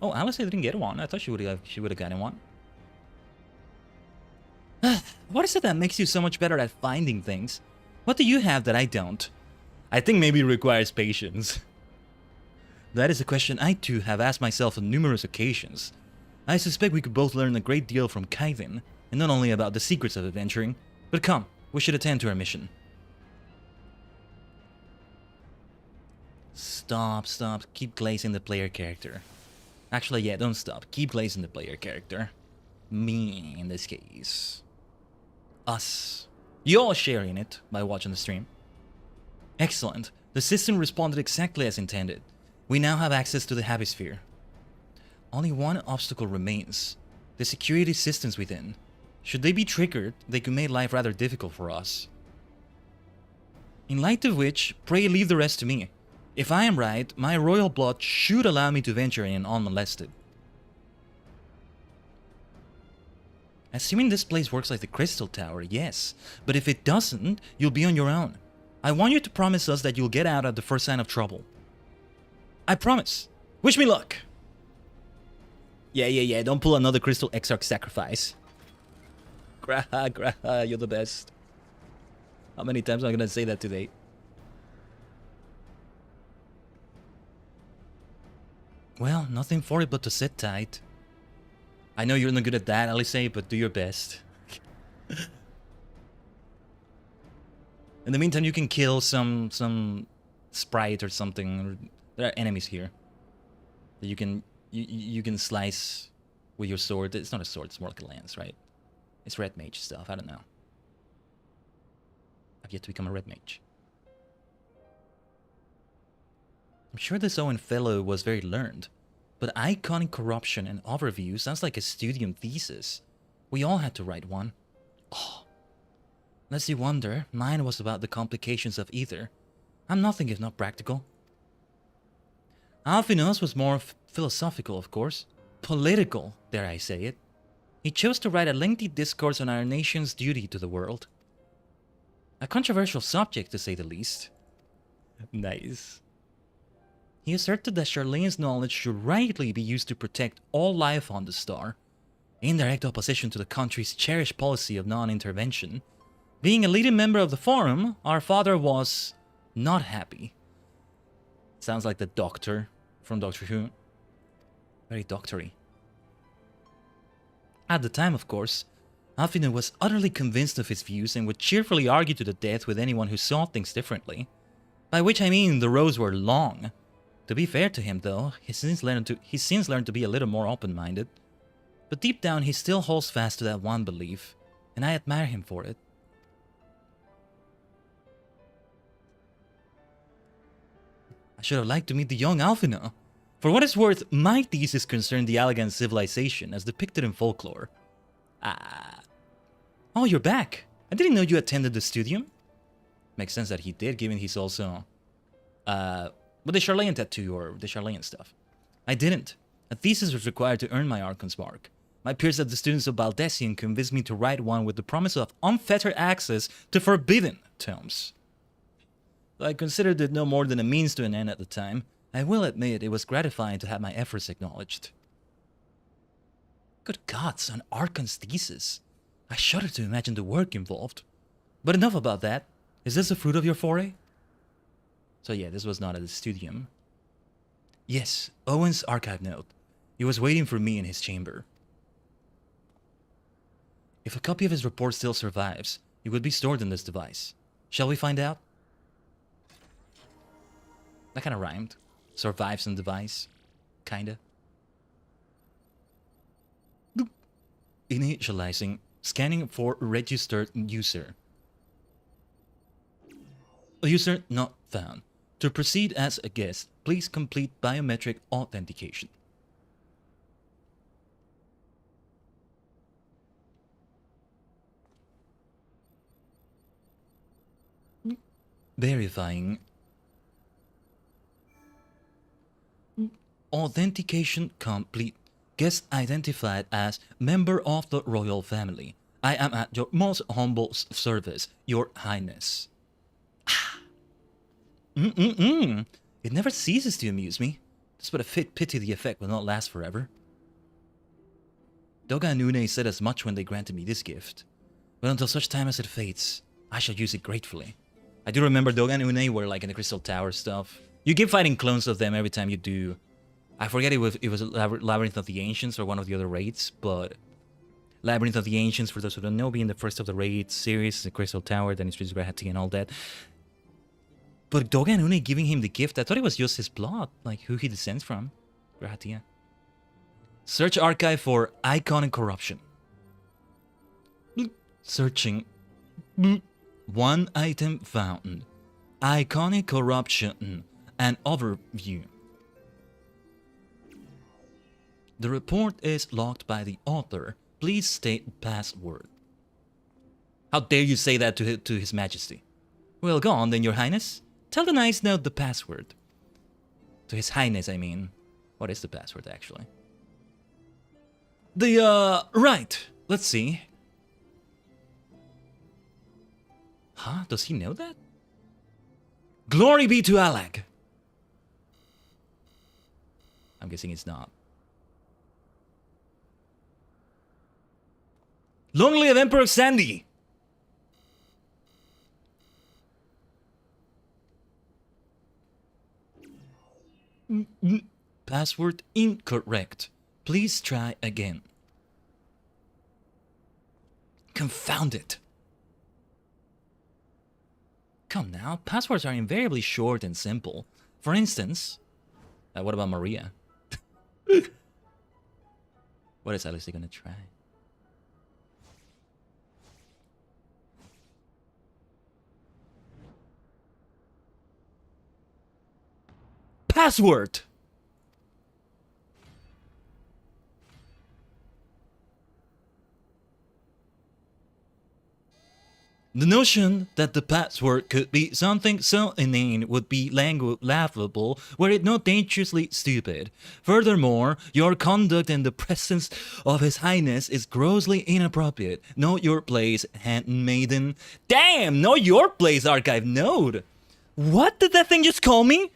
Speaker 3: Oh, Alice didn't get one. I thought she would have gotten one. What is it that makes you so much better at finding things? What do you have that I don't? I think maybe it requires patience. That is a question I too have asked myself on numerous occasions. I suspect we could both learn a great deal from Khaiden, and not only about the secrets of adventuring, but come, we should attend to our mission. Stop, keep glazing the player character. Actually, yeah, don't stop, keep glazing the player character. Me, in this case. Us. You're sharing it by watching the stream. Excellent. The system responded exactly as intended. We now have access to the Hemisphere. Only one obstacle remains. The security systems within. Should they be triggered, they could make life rather difficult for us. In light of which, pray leave the rest to me. If I am right, my royal blood should allow me to venture in unmolested. Assuming this place works like the Crystal Tower, yes. But if it doesn't, you'll be on your own. I want you to promise us that you'll get out at the first sign of trouble. I promise. Wish me luck. Yeah, don't pull another Crystal Exarch sacrifice. Graha, you're the best. How many times am I gonna say that today? Well, nothing for it but to sit tight. I know you're not good at that, Alice, but do your best. In the meantime, you can kill some sprite or something. There are enemies here that you can slice with your sword. It's not a sword, it's more like a lance, right? It's red mage stuff, I don't know. I've yet to become a red mage. I'm sure this Owen fellow was very learned, but iconic corruption and overview sounds like a studium thesis. We all had to write one. Oh, lest you wonder, mine was about the complications of either. I'm nothing if not practical. Alphinaus was more philosophical, of course. Political, dare I say it. He chose to write a lengthy discourse on our nation's duty to the world. A controversial subject, to say the least. Nice. He asserted that Charlene's knowledge should rightly be used to protect all life on the star, in direct opposition to the country's cherished policy of non-intervention. Being a leading member of the forum, our father was not happy. Sounds like the Doctor from Doctor Who. Very doctory. At the time, of course, Alphinaus was utterly convinced of his views and would cheerfully argue to the death with anyone who saw things differently. By which I mean the rows were long. To be fair to him, though, he's since learned to be a little more open-minded. But deep down, he still holds fast to that one belief, and I admire him for it. I should have liked to meet the young Alphinaus. For what it's worth, my thesis concerned the Allegan civilization as depicted in folklore. Oh, you're back. I didn't know you attended the studium. Makes sense that he did, given he's also... with the Charlene tattoo or the Charlene stuff. I didn't. A thesis was required to earn my Archon's mark. My peers at the Students of Baldessian convinced me to write one with the promise of unfettered access to forbidden tomes. Though I considered it no more than a means to an end at the time, I will admit it was gratifying to have my efforts acknowledged. Good gods, an Archon's thesis. I shudder to imagine the work involved. But enough about that. Is this the fruit of your foray? So yeah, this was not at the studium. Yes, Owen's archive note. He was waiting for me in his chamber. If a copy of his report still survives, it would be stored in this device. Shall we find out? That kind of rhymed. Survives in device. Kinda. Initializing. Scanning for registered user. A user not found. To proceed as a guest, please complete biometric authentication. Verifying. Authentication complete. Guest identified as member of the royal family. I am at your most humble service, your highness. It never ceases to amuse me. Just but a pity the effect will not last forever. Doga Nune said as much when they granted me this gift. But until such time as it fades, I shall use it gratefully. I do remember Doga Nune were like in the Crystal Tower stuff. You keep fighting clones of them every time you do. I forget it was Labyrinth of the Ancients or one of the other raids, but Labyrinth of the Ancients, for those who don't know, being the first of the raid series, the Crystal Tower, then it's Rewritten and all that. But Dogen only giving him the gift, I thought it was just his blood, like who he descends from. Rahatia. Search archive for icon and corruption. Searching. One item found. Iconic corruption. An overview. The report is locked by the author. Please state password. How dare you say that to His Majesty? Well, go on then, Your Highness. Tell the Nice Note the password. To His Highness, I mean. What is the password, actually? Right. Let's see. Huh? Does he know that? Glory be to Alag. I'm guessing it's not. Long live Emperor Sandy! Password incorrect. Please try again. Confound it. Come now, passwords are invariably short and simple. For instance, what about Maria? What is Alice gonna try? Password! The notion that the password could be something so inane would be laughable were it not dangerously stupid. Furthermore, your conduct in the presence of His Highness is grossly inappropriate. Know your place, handmaiden. Damn, know your place, archive node. What did that thing just call me?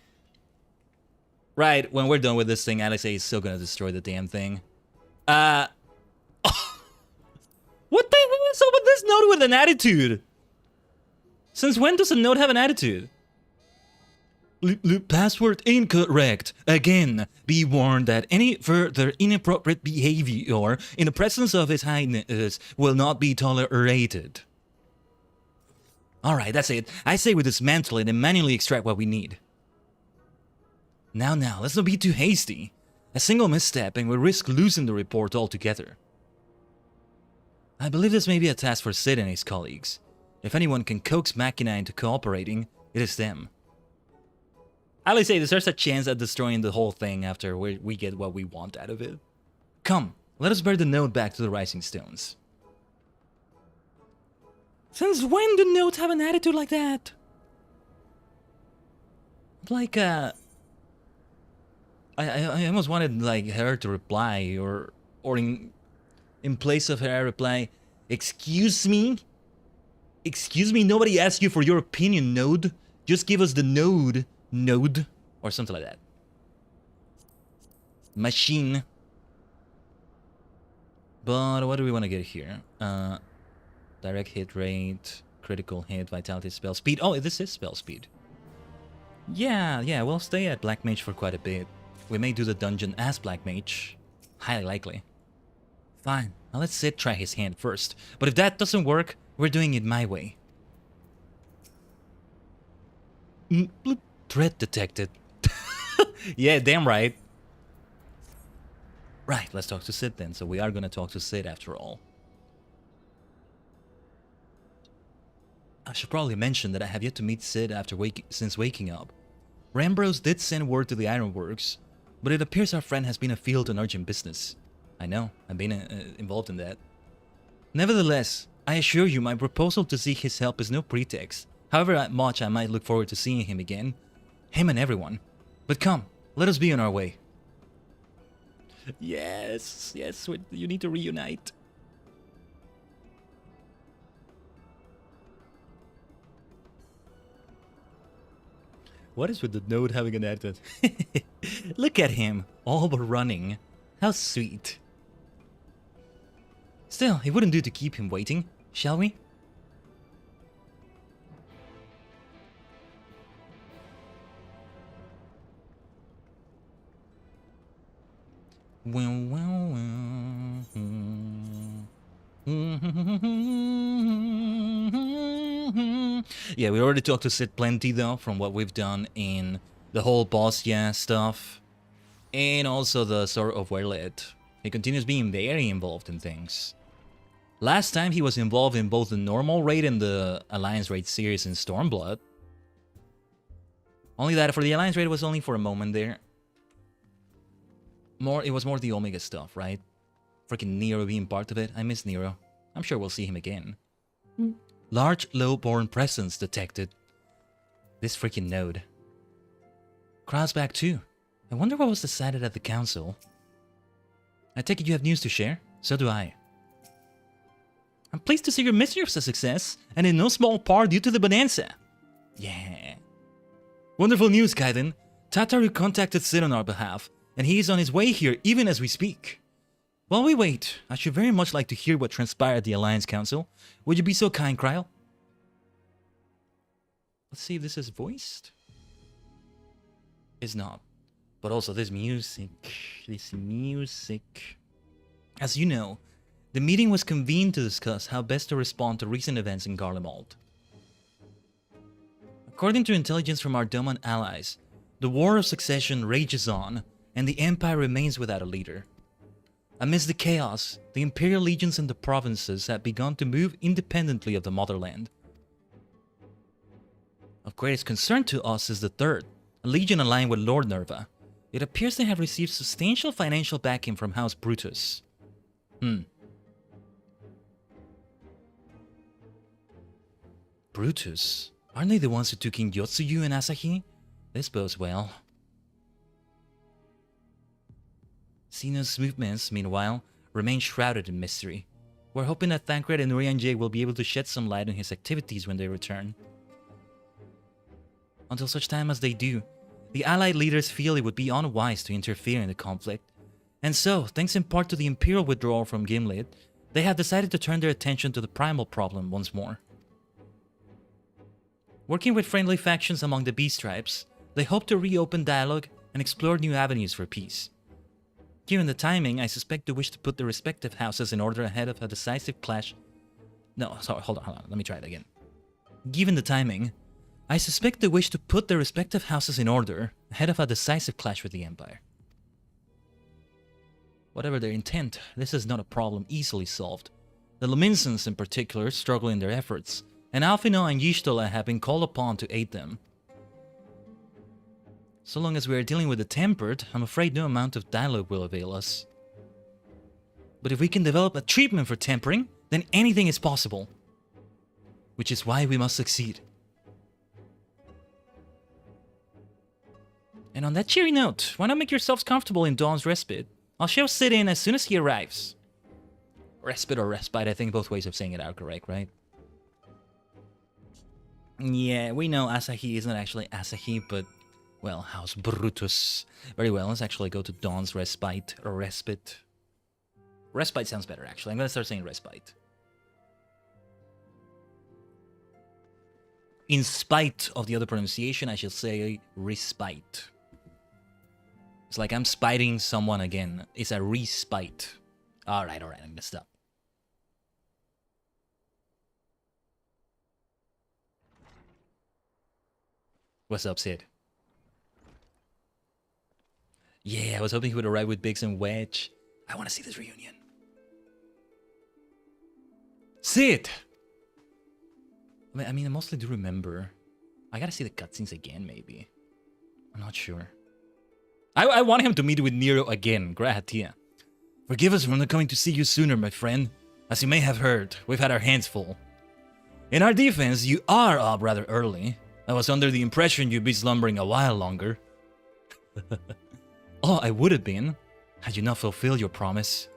Speaker 3: Right, when we're done with this thing, Alex is still gonna destroy the damn thing. What the hell is up with this node with an attitude? Since when does a node have an attitude? Password incorrect. Again, be warned that any further inappropriate behavior in the presence of His Highness will not be tolerated. Alright, that's it. I say we dismantle it and manually extract what we need. Now, let's not be too hasty. A single misstep and we risk losing the report altogether. I believe this may be a task for Sid and his colleagues. If anyone can coax Machina into cooperating, it is them. I'll say there's a chance at destroying the whole thing after we get what we want out of it. Come, let us bear the node back to the Rising Stones. Since when do nodes have an attitude like that? Like, I almost wanted like her to reply, or in place of her reply, excuse me, nobody asked you for your opinion, node. Just give us the node, or something like that. Machine. But what do we want to get here? Direct hit rate, critical hit, vitality, spell speed. Oh, this is spell speed. Yeah, we'll stay at Black Mage for quite a bit. We may do the dungeon as Black Mage. Highly likely. Fine, now let's Sid try his hand first. But if that doesn't work, we're doing it my way. Threat detected. Yeah, damn right. Right, let's talk to Sid then. So we are gonna talk to Sid after all. I should probably mention that I have yet to meet Sid since waking up. Rambros did send word to the Ironworks, but it appears our friend has been afield on urgent business. I know, I've been involved in that. Nevertheless, I assure you my proposal to seek his help is no pretext, however much I might look forward to seeing him again. Him and everyone. But come, let us be on our way. Yes, you need to reunite. What is with the node having an attitude? Look at him, all but running. How sweet. Still, it wouldn't do to keep him waiting, shall we? Yeah, we already talked to Sid plenty though, from what we've done in the whole boss stuff, and also the Sword of Werlet. He continues being very involved in things. Last time he was involved in both the normal raid and the Alliance raid series in Stormblood. Only that for the Alliance raid was only for a moment there. It was more the Omega stuff, right? Freaking Nero being part of it. I miss Nero. I'm sure we'll see him again. Large, low-born presence detected. This freaking node. Crowd's back too. I wonder what was decided at the council. I take it you have news to share? So do I. I'm pleased to see your mission was a success, and in no small part due to the bonanza. Yeah. Wonderful news, Khaiden. Tataru contacted Sid on our behalf, and he is on his way here even as we speak. While we wait, I should very much like to hear what transpired at the Alliance Council. Would you be so kind, Kryle? Let's see if this is voiced. It's not. But also this music. As you know, the meeting was convened to discuss how best to respond to recent events in Garlemald. According to intelligence from our Doman allies, the War of Succession rages on, and the Empire remains without a leader. Amidst the chaos, the Imperial legions in the provinces have begun to move independently of the motherland. Of greatest concern to us is the Third, a legion aligned with Lord Nerva. It appears they have received substantial financial backing from House Brutus. Brutus? Aren't they the ones who took in Yotsuyu and Asahi? This bodes well. Xeno's movements, meanwhile, remain shrouded in mystery. We're hoping that Thancred and Urianger will be able to shed some light on his activities when they return. Until such time as they do, the Allied leaders feel it would be unwise to interfere in the conflict, and so, thanks in part to the Imperial withdrawal from Gimlet, they have decided to turn their attention to the primal problem once more. Working with friendly factions among the Beast Tribes, they hope to reopen dialogue and explore new avenues for peace. Given the timing, I suspect they wish to put the respective houses in order ahead of a decisive clash. No, sorry, hold on, let me try it again. Given the timing, I suspect they wish to put their respective houses in order ahead of a decisive clash with the Empire. Whatever their intent, this is not a problem easily solved. The Luminsons in particular struggle in their efforts, and Alphino and Y'shtola have been called upon to aid them. So long as we are dealing with the Tempered, I'm afraid no amount of dialogue will avail us. But if we can develop a treatment for tempering, then anything is possible. Which is why we must succeed. And on that cheery note, why not make yourselves comfortable in Dawn's Respite? I'll show Sid in as soon as he arrives. Respite or Respite, I think both ways of saying it are correct, right? Yeah, we know Asahi isn't actually Asahi, but... well, House Brutus. Very well, let's actually go to Dawn's Respite, or Respite. Respite sounds better, actually. I'm gonna start saying Respite. In spite of the other pronunciation, I shall say Respite. It's like I'm spiting someone again. It's a respite. Alright, I messed up. What's up, Sid? Yeah, I was hoping he would arrive with Biggs and Wedge. I want to see this reunion. Sid! I mean, I mostly do remember. I gotta see the cutscenes again, maybe. I'm not sure. I want him to meet with Nero again, Grahatia. Forgive us for not coming to see you sooner, my friend. As you may have heard, we've had our hands full. In our defense, you are up rather early. I was under the impression you'd be slumbering a while longer. Oh, I would have been, had you not fulfilled your promise.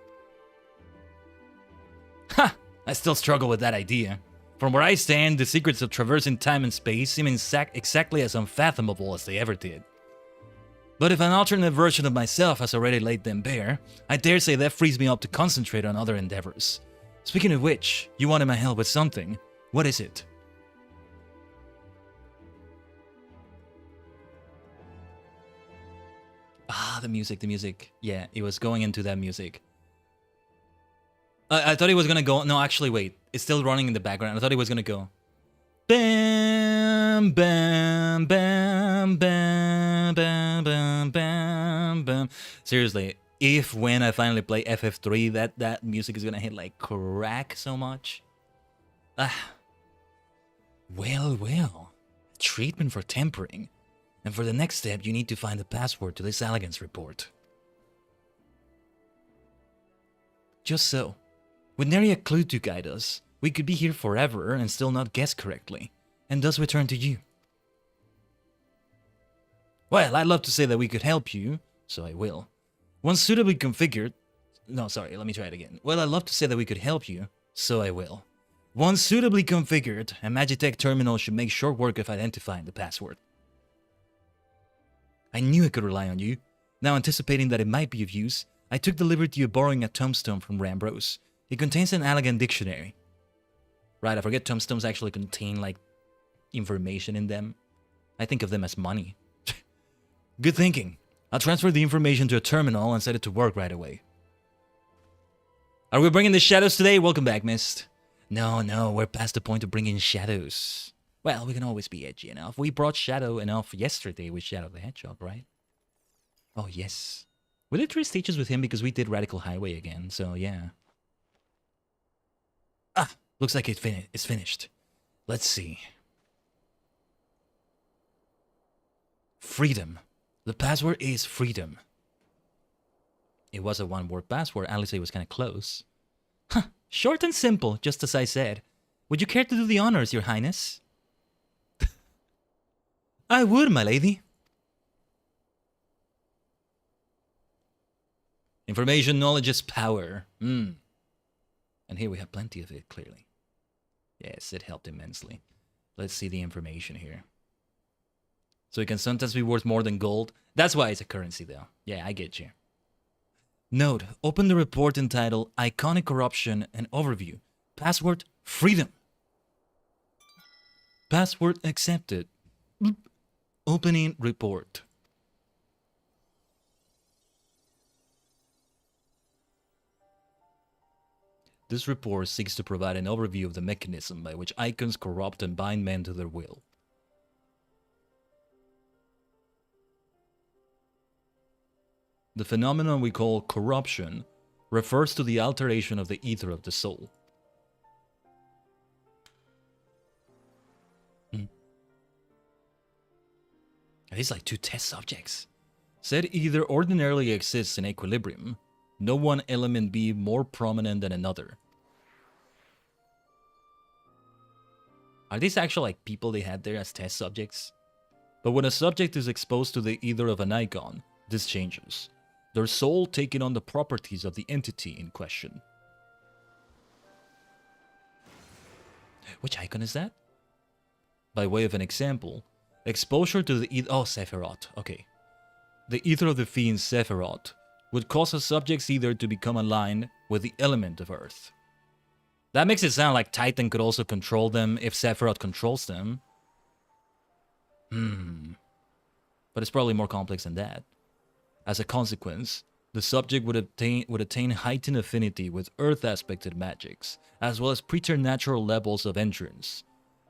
Speaker 3: Ha! I still struggle with that idea. From where I stand, the secrets of traversing time and space seem exactly as unfathomable as they ever did. But if an alternate version of myself has already laid them bare, I dare say that frees me up to concentrate on other endeavors. Speaking of which, you wanted my help with something. What is it? Ah, the music. Yeah, it was going into that music. I thought it was gonna go... No, actually, wait. It's still running in the background. I thought it was gonna go... Bam, bam, bam, bam, bam, bam, bam, bam. Seriously, if when I finally play FF3, that music is gonna hit like crack so much. Well. Treatment for tempering. And for the next step, you need to find the password to this elegance report. Just so. With nary a clue to guide us, we could be here forever and still not guess correctly, and thus return to you. Well, I'd love to say that we could help you, so I will. Once suitably configured... No, sorry, let me try it again. Well, I'd love to say that we could help you, so I will. Once suitably configured, a Magitech terminal should make short work of identifying the password. I knew I could rely on you. Now, anticipating that it might be of use, I took the liberty of borrowing a tombstone from Rambrose. It contains an elegant dictionary. Right, I forget tombstones actually contain, like, information in them. I think of them as money. Good thinking. I'll transfer the information to a terminal and set it to work right away. Are we bringing the shadows today? Welcome back, Mist. No, we're past the point of bringing shadows. Well, we can always be edgy enough. We brought Shadow enough yesterday with Shadow the Hedgehog, right? Oh, yes. We did 3 stages with him because we did Radical Highway again, so yeah. Ah, looks like it's finished. Let's see. Freedom. The password is freedom. It was a one-word password. Alice was kind of close. Huh, short and simple, just as I said. Would you care to do the honors, Your Highness? I would, my lady. Information knowledge is power. And here we have plenty of it, clearly. Yes, it helped immensely. Let's see the information here. So it can sometimes be worth more than gold. That's why it's a currency, though. Yeah, I get you. Note, open the report entitled Iconic Corruption and Overview. Password, freedom. Password accepted. Opening report. This report seeks to provide an overview of the mechanism by which icons corrupt and bind men to their will. The phenomenon we call corruption refers to the alteration of the ether of the soul. These like 2 test subjects. Said ether ordinarily exists in equilibrium. No one element be more prominent than another. Are these actual like people they had there as test subjects? But when a subject is exposed to the ether of an icon, this changes. Their soul taking on the properties of the entity in question. Which icon is that? By way of an example, exposure to the ether... Oh, Sephiroth. Okay. The ether of the fiend Sephiroth would cause a subject's ether to become aligned with the element of Earth. That makes it sound like Titan could also control them if Sephiroth controls them. But it's probably more complex than that. As a consequence, the subject would attain heightened affinity with Earth-aspected magics, as well as preternatural levels of endurance.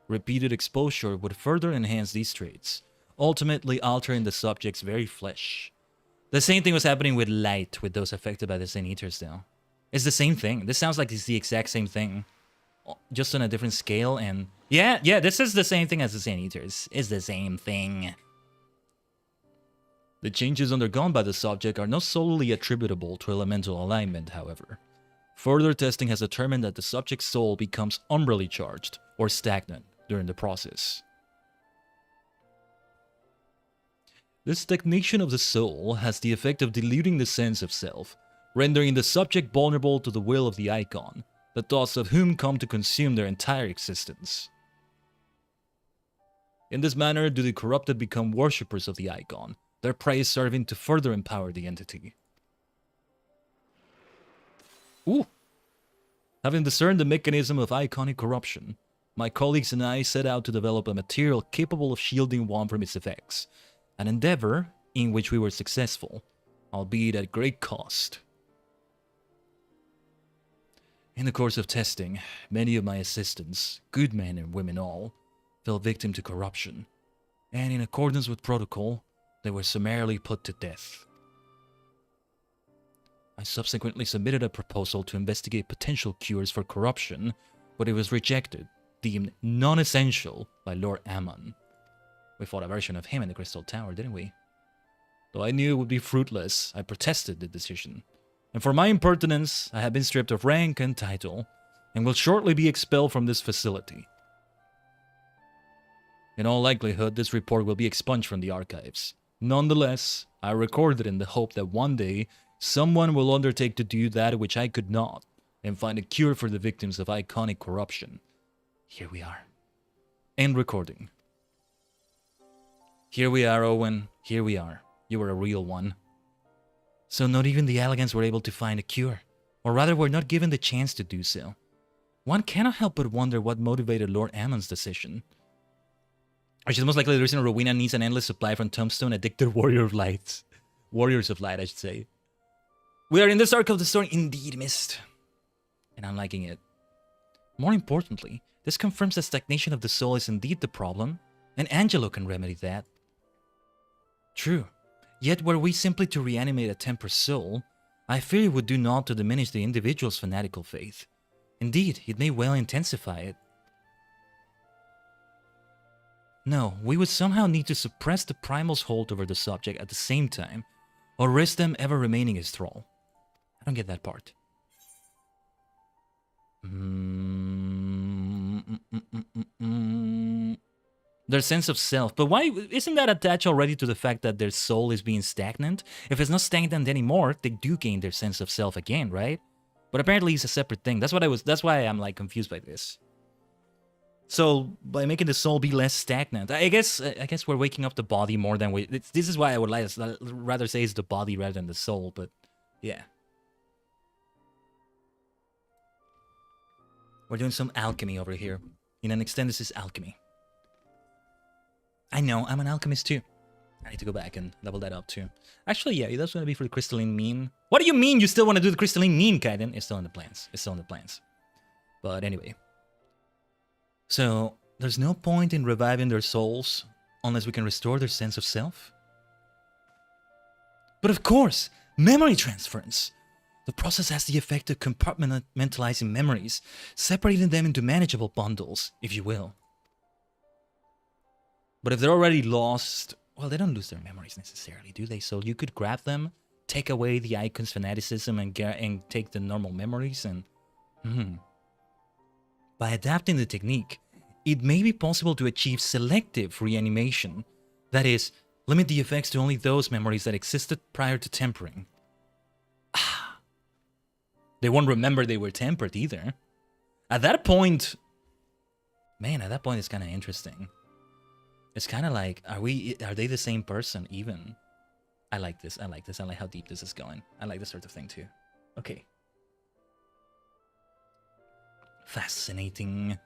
Speaker 3: Repeated exposure would further enhance these traits, ultimately altering the subject's very flesh. The same thing was happening with light, with those affected by the Zen Eaters, though. It's the same thing. This sounds like it's the exact same thing, just on a different scale, and... Yeah, this is the same thing as the Zen Eaters. It's the same thing. The changes undergone by the subject are not solely attributable to elemental alignment, however. Further testing has determined that the subject's soul becomes umbrally charged, or stagnant, during the process. This stagnation of the soul has the effect of diluting the sense of self, rendering the subject vulnerable to the will of the icon, the thoughts of whom come to consume their entire existence. In this manner do the corrupted become worshippers of the icon, their praise serving to further empower the entity. Ooh! Having discerned the mechanism of iconic corruption, my colleagues and I set out to develop a material capable of shielding one from its effects, an endeavor in which we were successful, albeit at great cost. In the course of testing, many of my assistants, good men and women all, fell victim to corruption, and in accordance with protocol, they were summarily put to death. I subsequently submitted a proposal to investigate potential cures for corruption, but it was rejected, deemed non-essential by Lord Ammon. We fought a version of him in the Crystal Tower, didn't we? Though I knew it would be fruitless, I protested the decision. And for my impertinence, I have been stripped of rank and title, and will shortly be expelled from this facility. In all likelihood, this report will be expunged from the archives. Nonetheless, I recorded in the hope that one day, someone will undertake to do that which I could not, and find a cure for the victims of iconic corruption. Here we are. End recording. Here we are, Owen. Here we are. You were a real one. So not even the Elegants were able to find a cure, or rather were not given the chance to do so. One cannot help but wonder what motivated Lord Ammon's decision. Which is most likely the reason Rowena needs an endless supply from Tombstone addicted Warrior of Light. Warriors of Light, I should say. We are in this arc of the story indeed, Mist. And I'm liking it. More importantly, this confirms that stagnation of the soul is indeed the problem, and Angelo can remedy that. True. Yet were we simply to reanimate a tempered soul, I fear it would do naught to diminish the individual's fanatical faith. Indeed, it may well intensify it. No, we would somehow need to suppress the primal's hold over the subject at the same time, or risk them ever remaining his thrall. I don't get that part. Their sense of self. But why isn't that attached already to the fact that their soul is being stagnant? If it's not stagnant anymore, they do gain their sense of self again, right? But apparently it's a separate thing. That's why I'm like confused by this. So by making the soul be less stagnant, I guess we're waking up the body more than we. This is why I would rather say it's the body rather than the soul. But yeah, we're doing some alchemy over here. In an extent, this is alchemy. I know, I'm an alchemist too. I need to go back and level that up too. Actually, yeah, that's going to be for the crystalline mean. What do you mean you still want to do the crystalline mean, Khaiden? It's still in the plans. It's still in the plans. But anyway. So, there's no point in reviving their souls unless we can restore their sense of self? But of course, memory transference. The process has the effect of compartmentalizing memories, separating them into manageable bundles, if you will. But if they're already lost, well, they don't lose their memories necessarily, do they? So you could grab them, take away the icon's fanaticism, and take the normal memories, and... By adapting the technique, it may be possible to achieve selective reanimation. That is, limit the effects to only those memories that existed prior to tempering. They won't remember they were tempered either. At that point... Man, at that point it's kind of interesting. It's kind of like, are they the same person even? I like this, I like this, I like how deep this is going. I like this sort of thing too. Okay. Fascinating.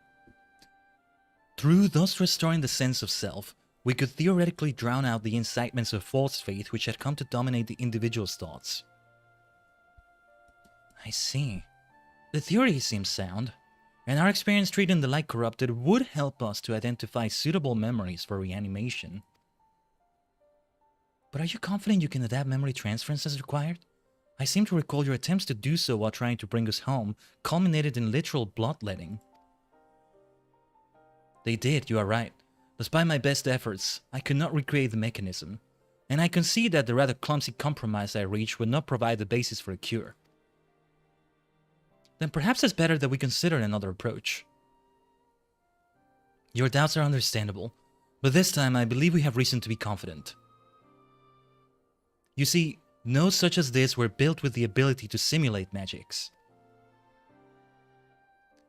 Speaker 3: Through thus restoring the sense of self, we could theoretically drown out the incitements of false faith which had come to dominate the individual's thoughts. I see. The theory seems sound. And our experience treating the light corrupted would help us to identify suitable memories for reanimation. But are you confident you can adapt memory transference as required? I seem to recall your attempts to do so while trying to bring us home culminated in literal bloodletting. They did, you are right. Despite my best efforts, I could not recreate the mechanism. And I concede that the rather clumsy compromise I reached would not provide the basis for a cure. Then perhaps it's better that we consider another approach. Your doubts are understandable, but this time I believe we have reason to be confident. You see, nodes such as this were built with the ability to simulate magics,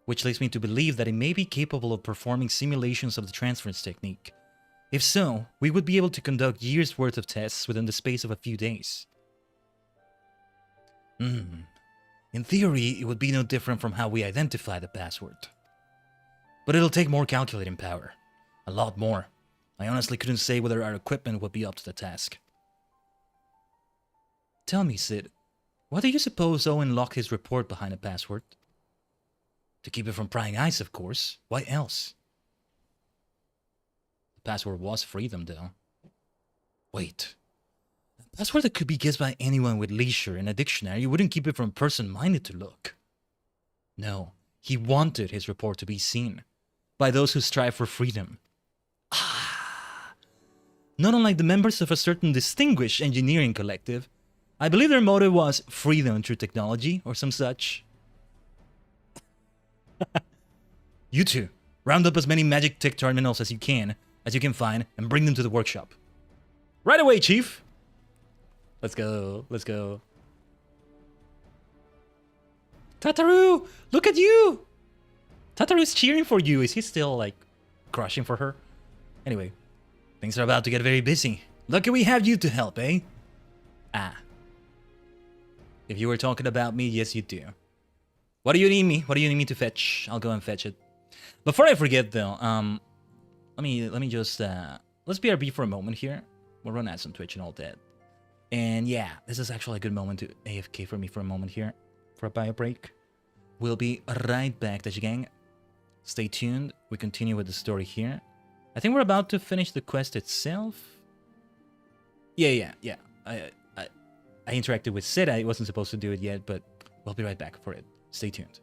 Speaker 3: which leads me to believe that it may be capable of performing simulations of the transference technique. If so, we would be able to conduct years' worth of tests within the space of a few days. In theory, it would be no different from how we identify the password. But it'll take more calculating power. A lot more. I honestly couldn't say whether our equipment would be up to the task. Tell me, Sid, why do you suppose Owen locked his report behind a password? To keep it from prying eyes, of course. Why else? The password was freedom, though. Wait. A password that could be guessed by anyone with leisure in a dictionary wouldn't keep it from a person minded to look. No, he wanted his report to be seen by those who strive for freedom. Ah! Not unlike the members of a certain distinguished engineering collective, I believe their motive was freedom through technology or some such. You two, round up as many magic tech terminals as you can find, and bring them to the workshop. Right away, Chief! Let's go, let's go. Tataru! Look at you! Tataru's cheering for you. Is he still, like, crushing for her? Anyway, things are about to get very busy. Lucky we have you to help, eh? Ah. If you were talking about me, yes you do. What do you need me? What do you need me to fetch? I'll go and fetch it. Before I forget though, let me just let's BRB for a moment here. We'll run at some Twitch and all that. And yeah, this is actually a good moment to AFK for me for a moment here. For a bio break. We'll be right back, Tajigen. Stay tuned. We continue with the story here. I think we're about to finish the quest itself. Yeah. I interacted with Sid. I wasn't supposed to do it yet, but we'll be right back for it. Stay tuned.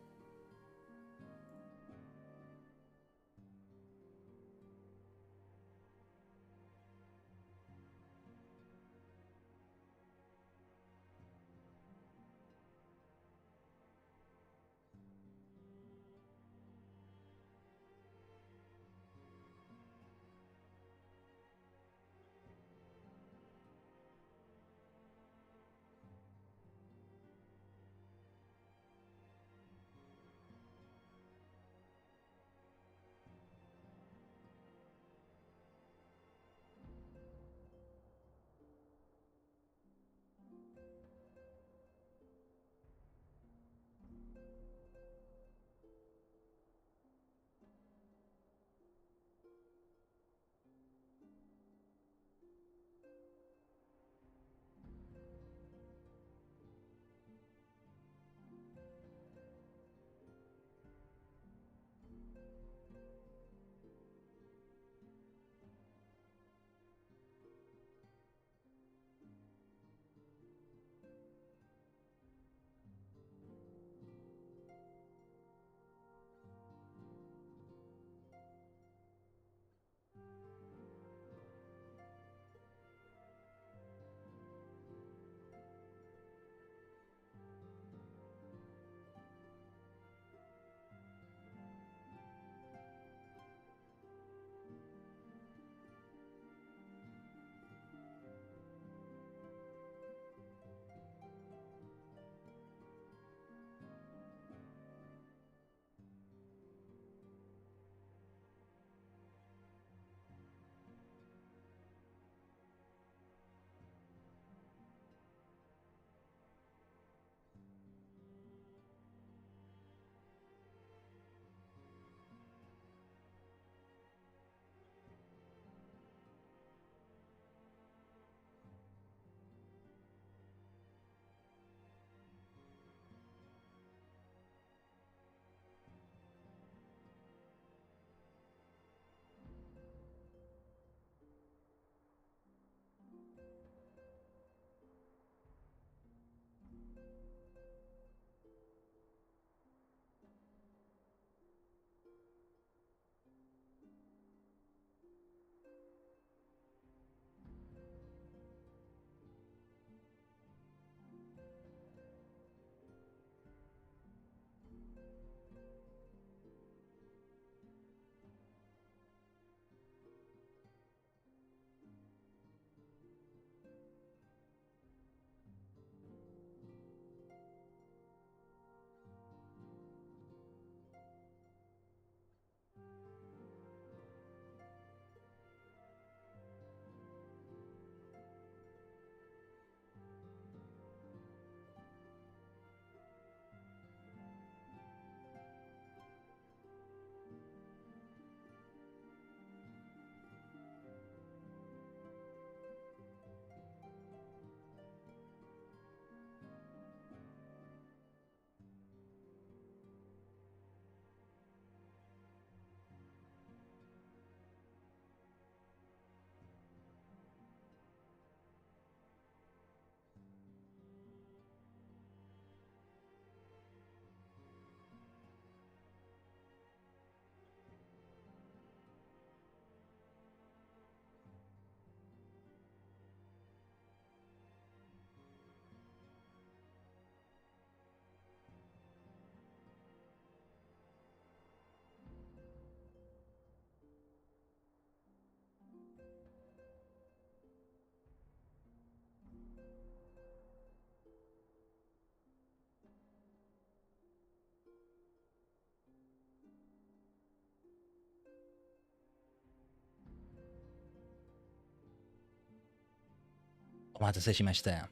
Speaker 3: Omatase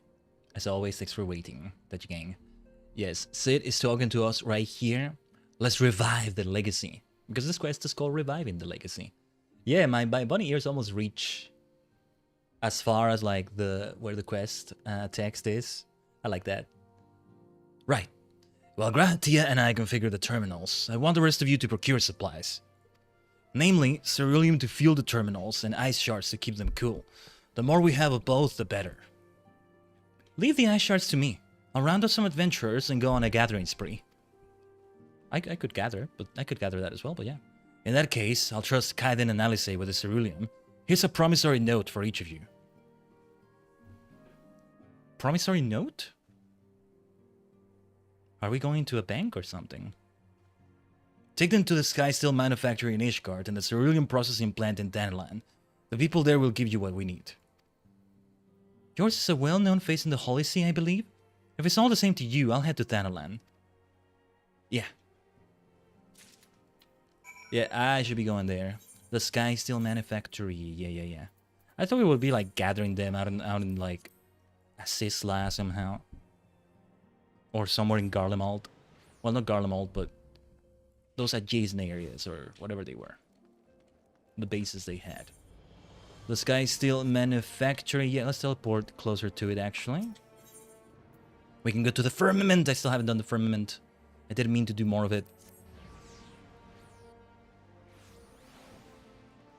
Speaker 3: As always, thanks for waiting, Tajigen. Yes, Sid is talking to us right here. Let's revive the legacy. Because this quest is called Reviving the Legacy. Yeah, my bunny ears almost reach as far as like where the quest text is. I like that. Right. Well, Tia and I configure the terminals. I want the rest of you to procure supplies. Namely, ceruleum to fuel the terminals and ice shards to keep them cool. The more we have of both, the better. Leave the ice shards to me. I'll round up some adventurers and go on a gathering spree. I could gather, but I could gather that as well, but yeah. In that case, I'll trust Khaiden and Alice with the ceruleum. Here's a promissory note for each of you. Promissory note? Are we going to a bank or something? Take them to the Sky Steel manufactory in Ishgard and the ceruleum processing plant in Danelan. The people there will give you what we need. Yours is a well-known face in the Holy See, I believe? If it's all the same to you, I'll head to Danelan. Yeah. Yeah, I should be going there. The Sky Steel manufactory, yeah. I thought we would be like gathering them out in like Sisla somehow. Or somewhere in Garlemald. Well, not Garlemald, but those adjacent areas or whatever they were. The bases they had. The Sky Steel manufactory. Yeah, let's teleport closer to it actually. We can go to the firmament. I still haven't done the firmament. I didn't mean to do more of it.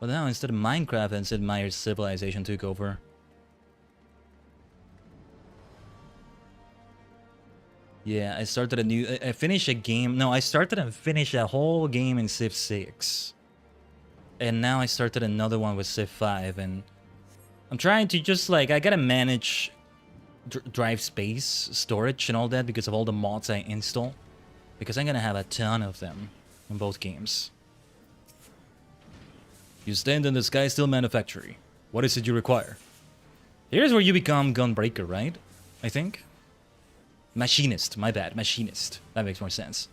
Speaker 3: But now instead of Minecraft and Sid Meier's Civilization took over. Yeah, I started a new... I finished a game... No, I started and finished a whole game in Civ 6. And now I started another one with Civ 5. And I'm trying to just like... I gotta manage drive space, storage and all that because of all the mods I install. Because I'm gonna have a ton of them in both games. You stand in the Sky Steel manufactory. What is it you require? Here's where you become Gunbreaker, right? I think. Machinist, my bad, machinist. That makes more sense.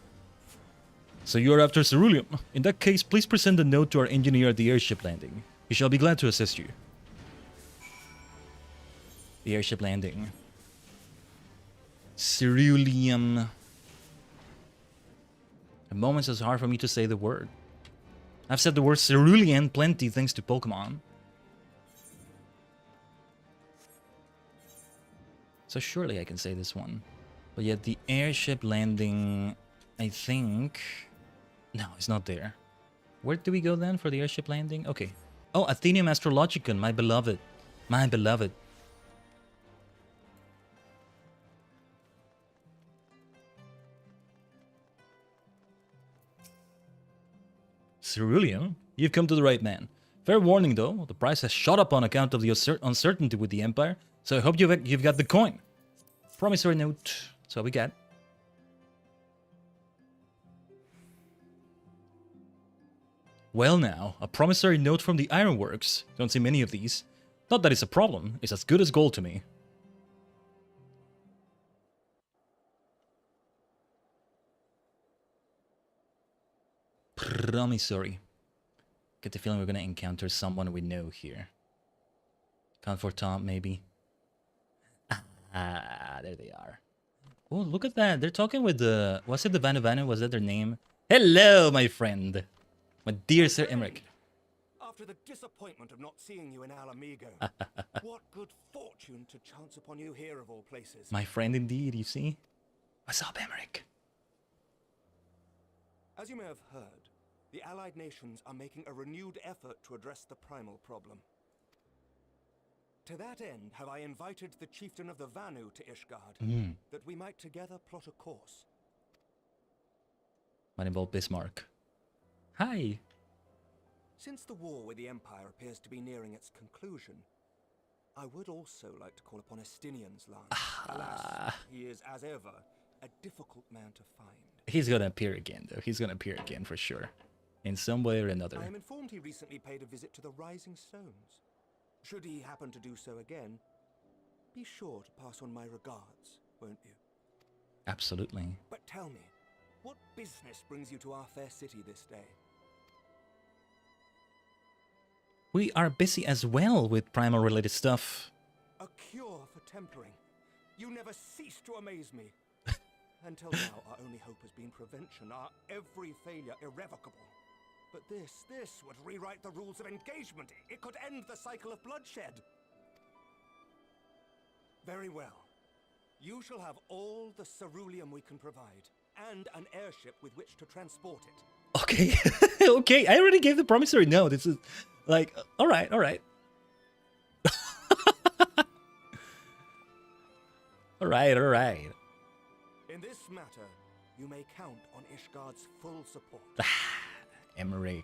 Speaker 3: So you're after ceruleum. In that case, please present a note to our engineer at the airship landing. He shall be glad to assist you. The airship landing. Ceruleum. At moments it's hard for me to say the word. I've said the word cerulean plenty thanks to Pokemon. So surely I can say this one. But yet the airship landing, I think... No, it's not there. Where do we go then for the airship landing? Okay. Oh, Athenium Astrologicon, my beloved. My beloved. Ceruleum? You've come to the right man. Fair warning though, the price has shot up on account of the uncertainty with the Empire, so I hope you've got the coin. Promissory note. That's what we got. Well now, a promissory note from the Ironworks. Don't see many of these. Not that it's a problem, it's as good as gold to me. Promissory. Get the feeling we're gonna encounter someone we know here. Count for Tom, maybe. Ah, there they are. Oh, look at that. They're talking with the... Was it the Vanu? Was that their name? Hello, my friend. My dear Sir Emmerich.
Speaker 11: After the disappointment of not seeing you in Alamigo, what good fortune to chance upon you here of all places.
Speaker 3: My friend indeed, you see? What's up, Emmerich?
Speaker 11: As you may have heard, the Allied nations are making a renewed effort to address the primal problem. To that end, have I invited the chieftain of the Vanu to Ishgard, that we might together plot a course.
Speaker 3: Might involve Bismarck. Hi!
Speaker 11: Since the war with the Empire appears to be nearing its conclusion, I would also like to call upon Estinian's line. Alas, he is, as ever, a difficult man to find.
Speaker 3: He's gonna appear again, though. He's gonna appear again for sure. In some way or another.
Speaker 11: I am informed he recently paid a visit to the Rising Stones. Should he happen to do so again, be sure to pass on my regards, won't you?
Speaker 3: Absolutely.
Speaker 11: But tell me, what business brings you to our fair city this day?
Speaker 3: We are busy as well with primal related stuff.
Speaker 11: A cure for tempering. You never cease to amaze me. Until now, our only hope has been prevention, our every failure irrevocable. But this would rewrite the rules of engagement. It could end the cycle of bloodshed. Very well. You shall have all the ceruleum we can provide, and an airship with which to transport it.
Speaker 3: Okay, okay, I already gave the promissory note. This is like, all right, all right. All right, all right.
Speaker 11: In this matter, you may count on Ishgard's full support.
Speaker 3: Emmerich.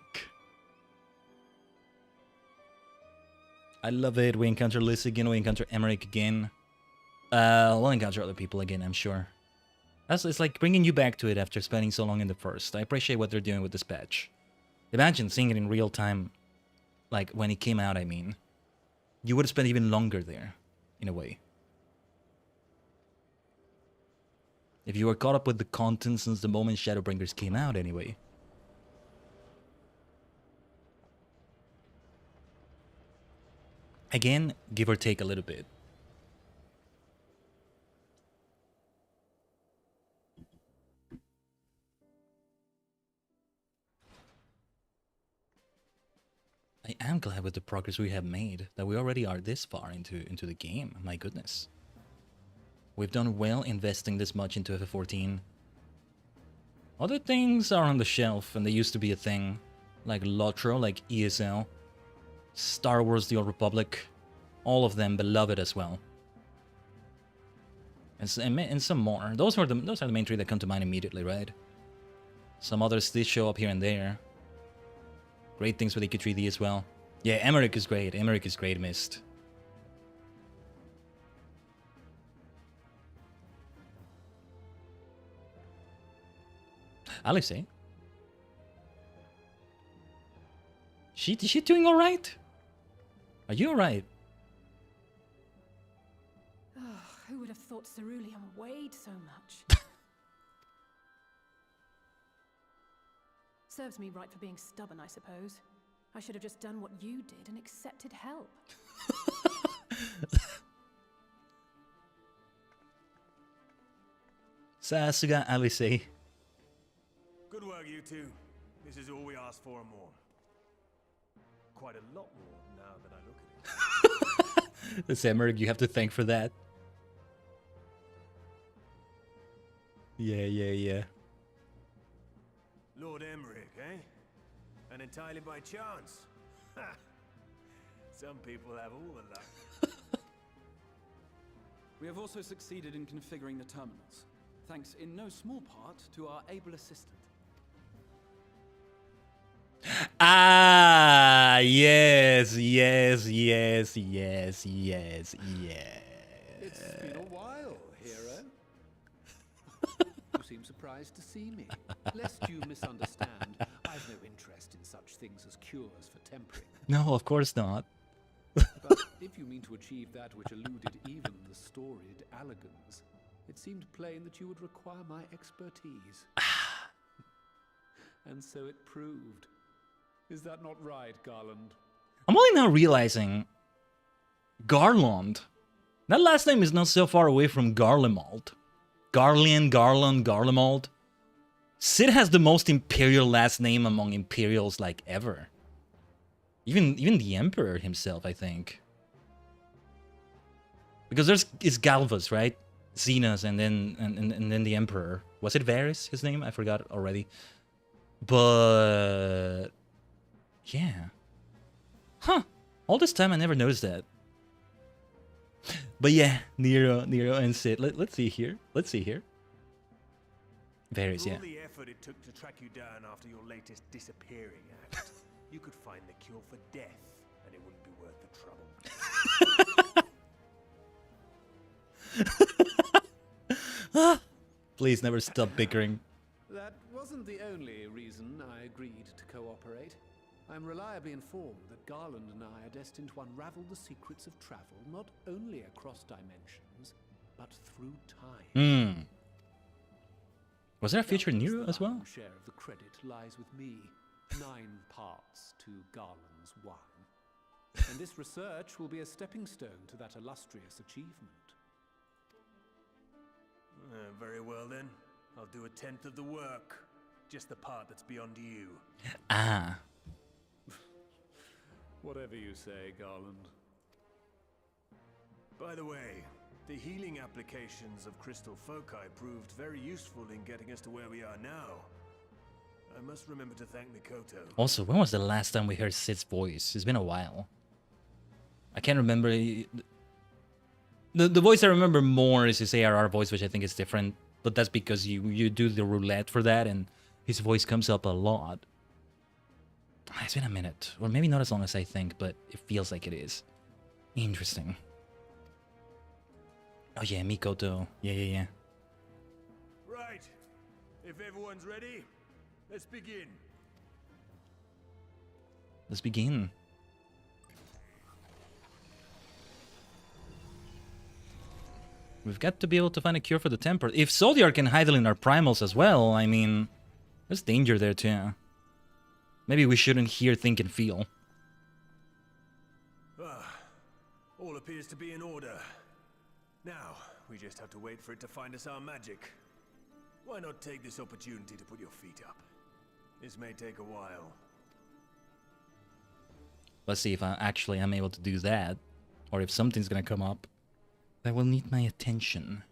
Speaker 3: I love it. We encounter Liz again. We encounter Emmerich again. We'll encounter other people again, I'm sure. It's like bringing you back to it after spending so long in the first. I appreciate what they're doing with this patch. Imagine seeing it in real time, like when it came out, I mean. You would have spent even longer there, in a way. If you were caught up with the content since the moment Shadowbringers came out, anyway. Again, give or take a little bit. I am glad with the progress we have made, that we already are this far into the game. My goodness. We've done well investing this much into FF14. Other things are on the shelf, and they used to be a thing. Like Lotro, like ESL, Star Wars The Old Republic, all of them beloved as well. And some more. Those are the main three that come to mind immediately, right? Some others did show up here and there. Great things with EQ3D as well. Yeah, Emmerich is great. Emmerich is great, Mist. Alexei? Is she doing alright? Are you alright?
Speaker 6: Oh, who would have thought ceruleum weighed so much? Serves me right for being stubborn, I suppose. I should have just done what you did and accepted help.
Speaker 3: Sasuga Alexei.
Speaker 4: Good work, you two. This is all we asked for and more. Quite a lot more now that I look at it.
Speaker 3: That's Emmerich, you have to thank for that. Yeah.
Speaker 4: Lord Emmerich, eh? And entirely by chance. Ha! Some people have all the luck.
Speaker 8: We have also succeeded in configuring the terminals, thanks in no small part to our able assistant.
Speaker 3: Ah, yes.
Speaker 12: It's been a while, hero. You seem surprised to see me. Lest you misunderstand, I've no interest in such things as cures for tempering.
Speaker 3: No, of course not.
Speaker 12: But if you mean to achieve that which eluded even the storied Allagans, it seemed plain that you would require my expertise. And so it proved. Is that not right, Garland?
Speaker 3: I'm only now realizing Garland. That last name is not so far away from Garlemald. Garland, Garlemald. Sid has the most imperial last name among imperials like ever. Even the Emperor himself, I think. Because it's Galvus, right? Xenos and then the Emperor. Was it Varys, his name? I forgot already. But yeah. Huh. All this time I never noticed that. But yeah, Nero and Sid. Let's see here. Varys,
Speaker 4: For
Speaker 3: yeah.
Speaker 4: all the effort it took to track you down after your latest disappearing act, you could find the cure for death, and it wouldn't be worth the trouble.
Speaker 3: Please never stop bickering.
Speaker 12: That wasn't the only reason I agreed to cooperate. I'm reliably informed that Garland and I are destined to unravel the secrets of travel not only across dimensions, but through time.
Speaker 3: Was there a future Nero as well?
Speaker 12: Share of the credit lies with me. 9 parts to Garland's 1. And this research will be a stepping stone to that illustrious achievement.
Speaker 4: Very well then. I'll do 1/10 of the work. Just the part that's beyond you.
Speaker 3: Ah.
Speaker 12: Whatever you say, Garland.
Speaker 4: By the way, the healing applications of crystal foci proved very useful in getting us to where we are now. I must remember to thank Mikoto.
Speaker 3: Also, when was the last time we heard Sid's voice? It's been a while. I can't remember. The voice I remember more is his ARR voice, which I think is different. But that's because you do the roulette for that, and his voice comes up a lot. It's been a minute. Or maybe not as long as I think, but it feels like it is. Interesting. Oh yeah, Mikoto. Yeah.
Speaker 4: Right. If everyone's ready, let's begin.
Speaker 3: Let's begin. We've got to be able to find a cure for the temper. If Zodiar can hide in our primals as well, I mean, there's danger there too. Maybe we shouldn't hear, think, and feel.
Speaker 4: All appears to be in order. Now, we just have to wait for it to find us our magic. Why not take this opportunity to put your feet up? This may take a while.
Speaker 3: Let's see if I actually am able to do that. Or if something's gonna come up that will need my attention.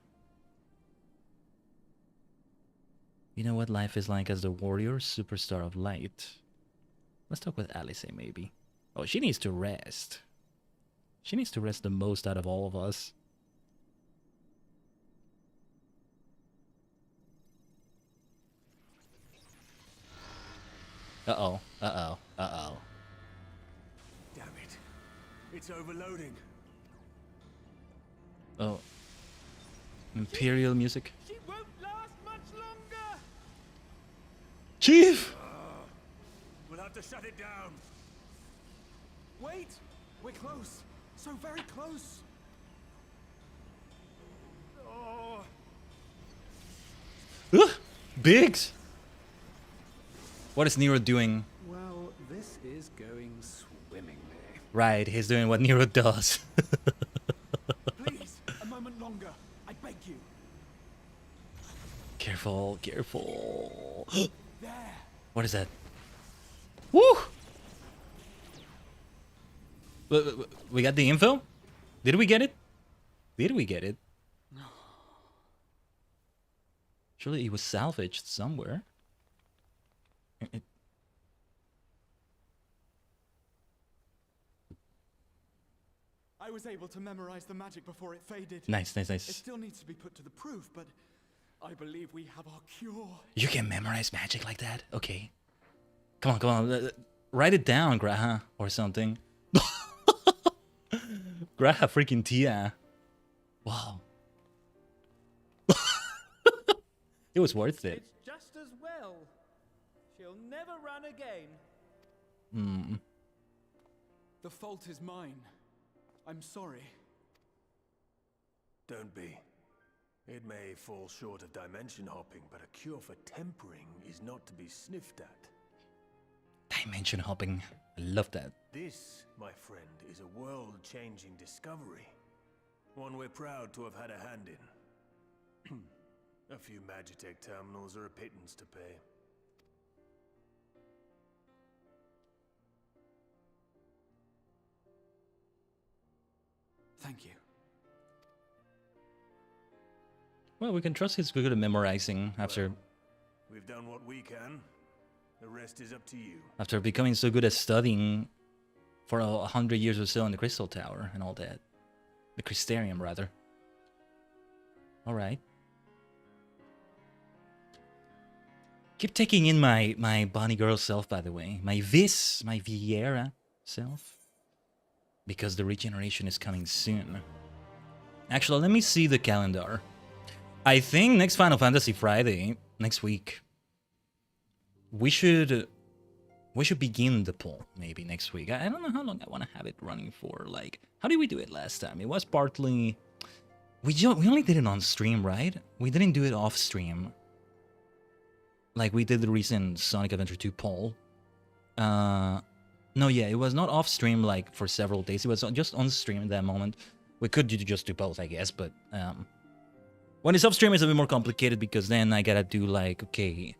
Speaker 3: You know what life is like as the warrior superstar of light? Let's talk with Alice, maybe. Oh, she needs to rest. She needs to rest the most out of all of us. Uh-oh. Uh-oh. Uh-oh.
Speaker 4: Damn it. It's overloading.
Speaker 3: Oh. Imperial music.
Speaker 4: She won't last much longer.
Speaker 3: Chief!
Speaker 4: We'll have to shut it down.
Speaker 8: Wait! We're close. So very close.
Speaker 4: Oh.
Speaker 3: Biggs! What is Nero doing?
Speaker 12: Well, this is going swimmingly.
Speaker 3: Right, he's doing what Nero does.
Speaker 8: Please, a moment longer. I beg you.
Speaker 3: Careful, careful.
Speaker 8: There.
Speaker 3: What is that? Woo! We got the info? Did we get it? Did we get it? No. Surely it was salvaged somewhere.
Speaker 8: I was able to memorize the magic before it faded.
Speaker 3: Nice, nice, nice.
Speaker 8: It still needs to be put to the proof, but I believe we have our cure.
Speaker 3: You can memorize magic like that? Okay. Come on, come on. Write it down, Graha, or something. Graha freaking Tia. Wow. It was worth it.
Speaker 13: It's just as well. She'll never run again.
Speaker 3: Hmm.
Speaker 8: The fault is mine. I'm sorry.
Speaker 4: Don't be. It may fall short of dimension hopping, but a cure for tempering is not to be sniffed at.
Speaker 3: Dimension hopping. I love that.
Speaker 4: This, my friend, is a world-changing discovery. One we're proud to have had a hand in. A few Magitech terminals are a pittance to pay.
Speaker 8: Thank you.
Speaker 3: Well, we can trust he's good at memorizing after...
Speaker 4: Well, we've done what we can. The rest is up to you.
Speaker 3: After becoming so good at studying for 100 years or so in the Crystal Tower and all that. The Crystarium, rather. Alright. Keep taking in my Bonnie Girl self, by the way. My Vieira self. Because the regeneration is coming soon. Actually, let me see the calendar. I think next Final Fantasy Friday, next week, we should begin the poll maybe next week. I don't know how long I want to have it running for. Like, how did we do it last time? It was partly... We only did it on stream, right? We didn't do it off stream. Like we did the recent Sonic Adventure 2 poll. No, yeah, it was not off stream like for several days. It was just on stream at that moment. We could just do both, I guess, but when it's off stream, it's a bit more complicated because then I gotta do like, okay,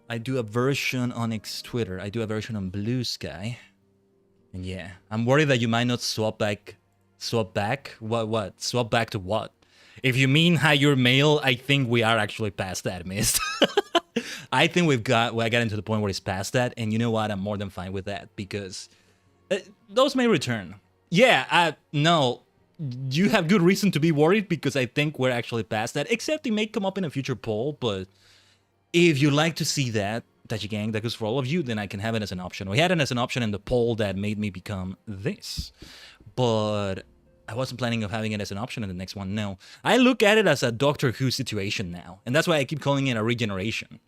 Speaker 3: I do a version on Twitter, I do a version on Blue Sky, and yeah, I'm worried that you might not swap back. Swap back? What? Swap back to what? If you mean how you're male, I think we are actually past that, Mist. I think I got into the point where it's past that, and you know what? I'm more than fine with that because those may return. Yeah, no, you have good reason to be worried because I think we're actually past that. Except it may come up in a future poll, but if you like to see that, Tajigen, that goes for all of you, then I can have it as an option. We had it as an option in the poll that made me become this, but I wasn't planning of having it as an option in the next one. No, I look at it as a Doctor Who situation now, and that's why I keep calling it a regeneration.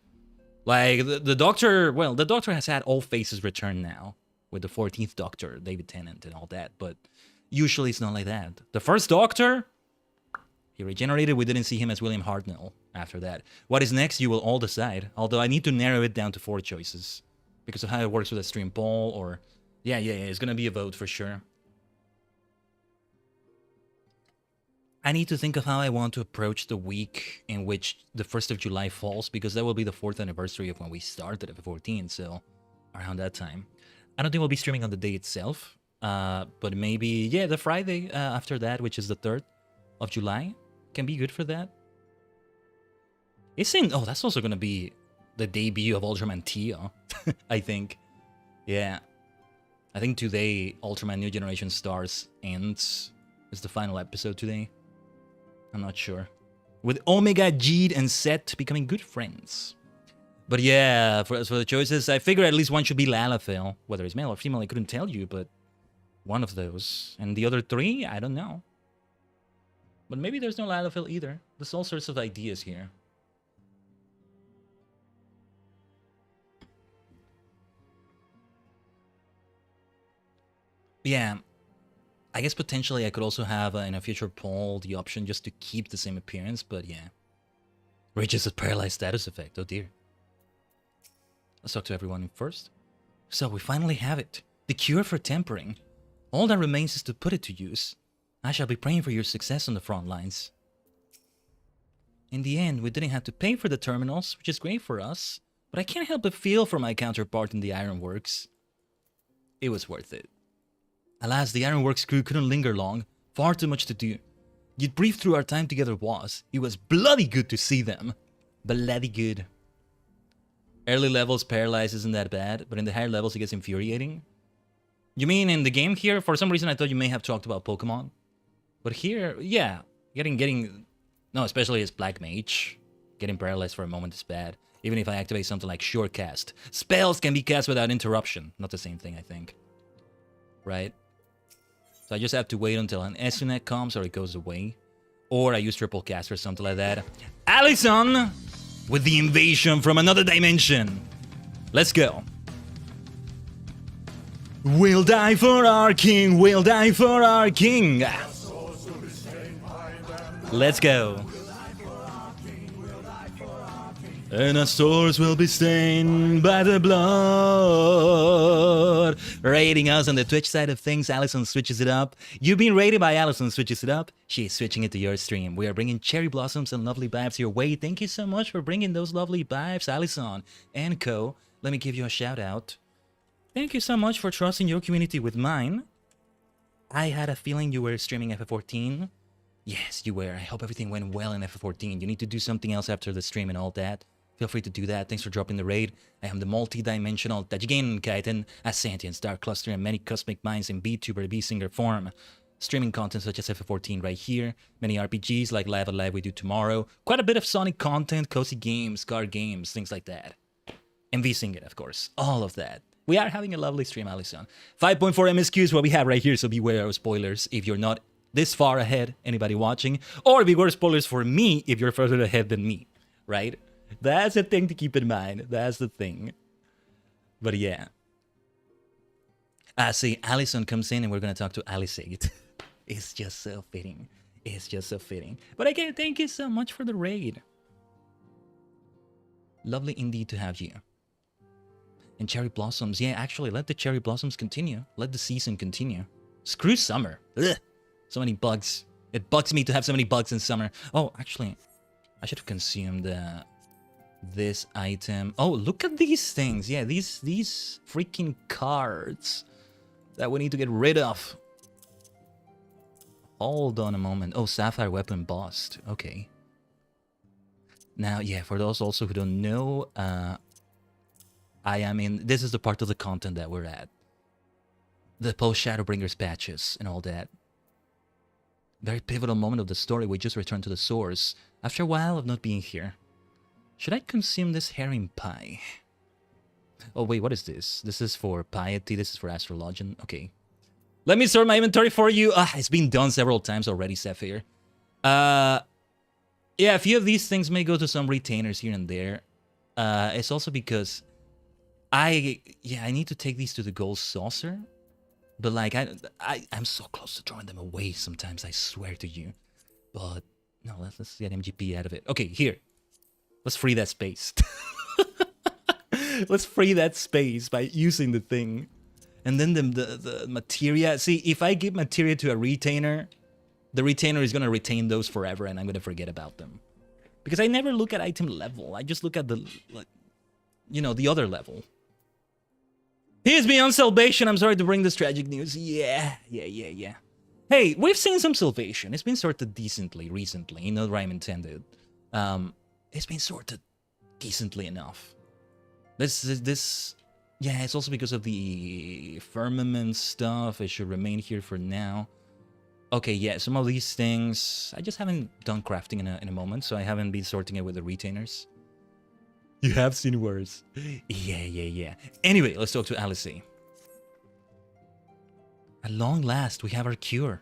Speaker 3: Like, the Doctor, well, the Doctor has had all faces return now, with the 14th Doctor, David Tennant, and all that, but usually it's not like that. The first Doctor, he regenerated, we didn't see him as William Hartnell after that. What is next, you will all decide, although I need to narrow it down to 4 choices, because of how it works with a stream poll, or... Yeah, it's gonna be a vote for sure. I need to think of how I want to approach the week in which the 1st of July falls, because that will be the 4th anniversary of when we started at 14, so around that time. I don't think we'll be streaming on the day itself, but maybe, yeah, the Friday after that, which is the 3rd of July, can be good for that. Oh, that's also going to be the debut of Ultraman Tia, I think. Yeah. I think today, Ultraman New Generation Stars ends. It's the final episode today. I'm not sure. With Omega, Jeed, and Set becoming good friends. But yeah, for the choices, I figure at least one should be Lalafell. Whether it's male or female, I couldn't tell you, but one of those. And the other 3, I don't know. But maybe there's no Lalafell either. There's all sorts of ideas here. Yeah. I guess potentially I could also have in a future poll the option just to keep the same appearance, but yeah. Reaches a paralyzed status effect, oh dear. Let's talk to everyone first. So we finally have it. The cure for tempering. All that remains is to put it to use. I shall be praying for your success on the front lines. In the end, we didn't have to pay for the terminals, which is great for us, but I can't help but feel for my counterpart in the Ironworks. It was worth it. Alas, the Ironworks crew couldn't linger long. Far too much to do. Yet brief through our time together was. It was bloody good to see them. Bloody good. Early levels paralyze isn't that bad, but in the higher levels it gets infuriating. You mean in the game here? For some reason I thought you may have talked about Pokemon. But here, yeah. No, especially as Black Mage. Getting paralyzed for a moment is bad. Even if I activate something like Surecast. Spells can be cast without interruption. Not the same thing, I think. Right? So I just have to wait until an Esunet comes or it goes away. Or I use triple cast or something like that. Allison! With the invasion from another dimension. Let's go. We'll die for our king. We'll die for our king. Let's go. And our swords will be stained by the blood. Rating us on the Twitch side of things, Allison switches it up. You've been rated by Allison switches it up. She's switching it to your stream. We are bringing cherry blossoms and lovely vibes your way. Thank you so much for bringing those lovely vibes, Allison and co. Let me give you a shout out. Thank you so much for trusting your community with mine. I had a feeling you were streaming FF14. Yes, you were. I hope everything went well in FF14. You need to do something else after the stream and all that. Feel free to do that. Thanks for dropping the raid. I am the multi-dimensional Tajigen Khaiden, a sentient star cluster and many cosmic minds in VTuber V-Singer form. Streaming content such as FF14 right here. Many RPGs like Live Alive we do tomorrow. Quite a bit of Sonic content, cozy games, card games, things like that. And V-Singer, of course. All of that. We are having a lovely stream, Allison. 5.4 MSQ is what we have right here, so beware of spoilers if you're not this far ahead, anybody watching. Or beware spoilers for me if you're further ahead than me, right? That's a thing to keep in mind. That's the thing. But yeah. See, Allison comes in and we're going to talk to Alisate. It's just so fitting. It's just so fitting. But again, thank you so much for the raid. Lovely indeed to have you. And cherry blossoms. Yeah, actually, let the cherry blossoms continue. Let the season continue. Screw summer. Ugh. So many bugs. It bugs me to have so many bugs in summer. Oh, actually, I should have consumed this item. Oh, look at these things. Yeah, these freaking cards that we need to get rid of. Hold on a moment. Oh, sapphire weapon bust. Okay. Now, yeah, for those also who don't know, I am in... This is the part of the content that we're at. The post-Shadowbringers patches and all that. Very pivotal moment of the story. We just returned to the source after a while of not being here. Should I consume this herring pie? Oh, wait, what is this? This is for piety. This is for astrologian. Okay. Let me sort my inventory for you. It's been done several times already, Sapphire. Yeah, a few of these things may go to some retainers here and there. It's also because I need to take these to the gold saucer. But like, I'm so close to throwing them away sometimes, I swear to you. But no, let's get MGP out of it. Okay, here. Let's free that space. Let's free that space by using the thing. And then the materia. See, if I give materia to a retainer, the retainer is going to retain those forever and I'm going to forget about them. Because I never look at item level. I just look at the, you know, the other level. Here's beyond salvation. I'm sorry to bring this tragic news. Yeah. Hey, we've seen some salvation. It's been sorted decently recently. No rhyme intended. It's been sorted decently enough. This... Yeah, it's also because of the firmament stuff. It should remain here for now. Okay, yeah, some of these things... I just haven't done crafting in a moment, so I haven't been sorting it with the retainers. You have seen worse. Yeah. Anyway, let's talk to Alice. At long last, we have our cure.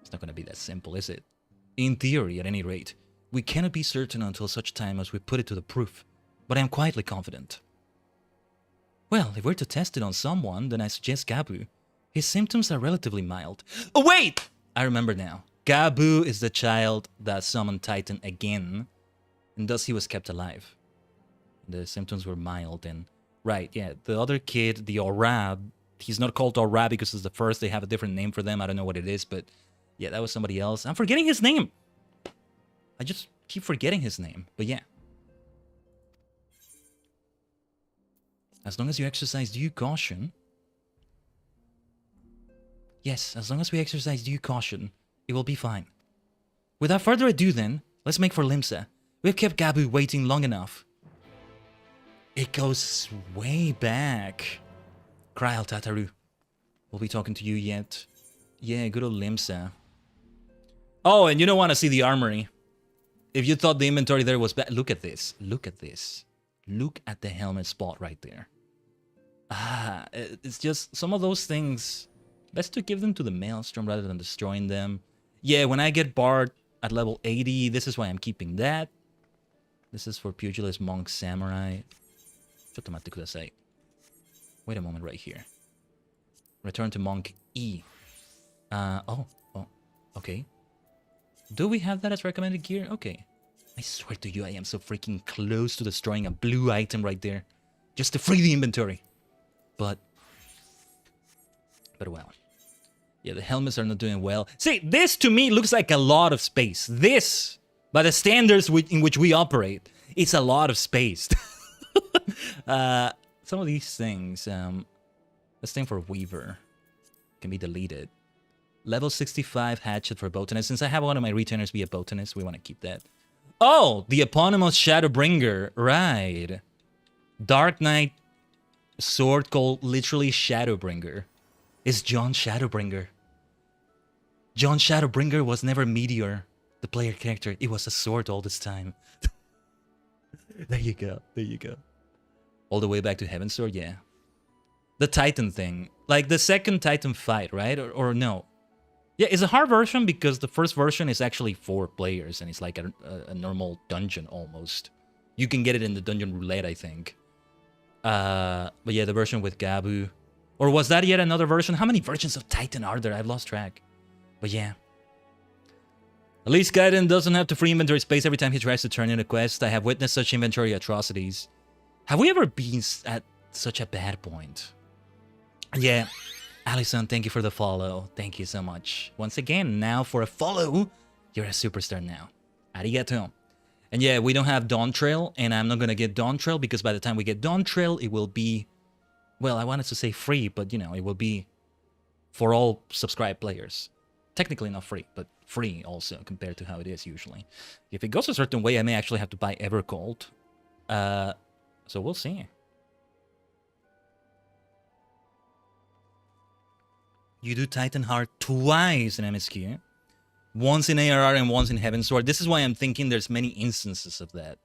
Speaker 3: It's not gonna be that simple, is it? In theory, at any rate. We cannot be certain until such time as we put it to the proof. But I am quietly confident. Well, if we're to test it on someone, then I suggest Gabu. His symptoms are relatively mild. Oh, wait! I remember now. Gabu is the child that summoned Titan again, and thus he was kept alive. The symptoms were mild and... Right, yeah, the other kid, the Aura, he's not called Aura because it's the first, they have a different name for them, I don't know what it is, but... Yeah, that was somebody else. I'm forgetting his name! I just keep forgetting his name, but yeah. As long as you exercise due caution... Yes, as long as we exercise due caution, it will be fine. Without further ado then, let's make for Limsa. We've kept Gabu waiting long enough. It goes way back. Kryal Tataru. We'll be talking to you yet. Yeah, good old Limsa. Oh, and you don't want to see the armory. If you thought the inventory there was bad, look at this. Look at this. Look at the helmet spot right there. It's just some of those things. Best to give them to the Maelstrom rather than destroying them. Yeah, when I get Bard at level 80, this is why I'm keeping that. This is for Pugilist, Monk, Samurai. Wait a moment right here. Return to Monk E. Oh, okay. Do we have that as recommended gear? Okay. I swear to you, I am so freaking close to destroying a blue item right there. Just to free the inventory. But well. Yeah, the helmets are not doing well. See, this to me looks like a lot of space. This, by the standards in which we operate, it's a lot of space. Some of these things, this thing for Weaver can be deleted. Level 65 hatchet for Botanist. Since I have one of my retainers be a Botanist, we want to keep that. Oh, the eponymous Shadowbringer. Right. Dark Knight sword called literally Shadowbringer. Is John Shadowbringer. John Shadowbringer was never Meteor, the player character. It was a sword all this time. There you go. All the way back to Heaven's Sword, yeah. The Titan thing. Like the second Titan fight, right? Or no? Yeah, it's a hard version because the first version is actually 4 players and it's like a normal dungeon almost. You can get it in the dungeon roulette, I think. But yeah, the version with Gabu. Or was that yet another version? How many versions of Titan are there? I've lost track. But yeah. At least Khaiden doesn't have to free inventory space every time he tries to turn in a quest. I have witnessed such inventory atrocities. Have we ever been at Such a bad point. Yeah, Allison, thank you for the follow. Thank you so much. Once again, now for a follow, you're a superstar now. Arigato. And yeah, we don't have Dawn Trail, and I'm not gonna get Dawn Trail because by the time we get Dawn Trail, it will be, well, I wanted to say free, but you know, it will be for all subscribed players. Technically not free, but free also compared to how it is usually. If it goes a certain way, I may actually have to buy Evercold. So we'll see. You do Titan Heart twice in MSQ. Once in ARR and once in Heaven's Sword. This is why I'm thinking there's many instances of that.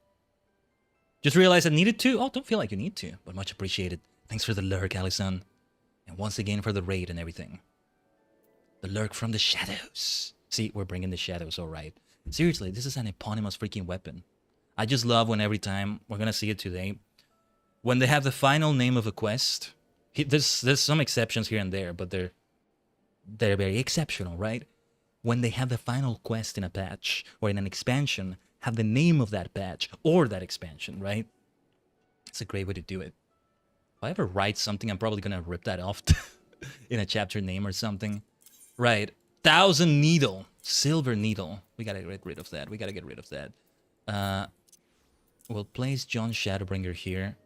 Speaker 3: Just realized I needed to. Oh, don't feel like you need to, but much appreciated. Thanks for the lurk, Allison. And once again for the raid and everything. The lurk from the shadows. See, we're bringing the shadows, alright. Seriously, this is an eponymous freaking weapon. I just love when every time, we're gonna see it today, when they have the final name of a quest, there's some exceptions here and there, but they're very exceptional, right? When they have the final quest in a patch or in an expansion, have the name of that patch or that expansion, right? It's a great way to do it. If I ever write something, I'm probably gonna rip that off in a chapter name or something. Right. 1000 Needle. Silver Needle. We gotta get rid of that. We gotta get rid of that. We'll place John Shadowbringer here.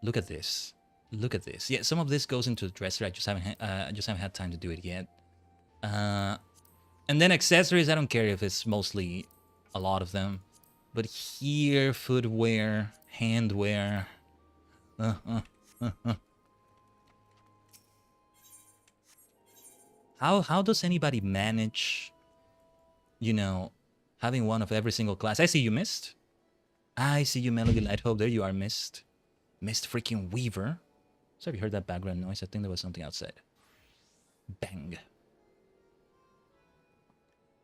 Speaker 3: Look at this. Look at this. Yeah, some of this goes into the dresser. I just haven't had time to do it yet. And then accessories, I don't care if it's mostly a lot of them. But here, footwear, handwear. How does anybody manage, you know, having one of every single class? I see you, Mist. I see you, Melody Lighthope. There you are, Mist. Mist freaking Weaver. So have you heard that background noise? I think there was something outside. Bang.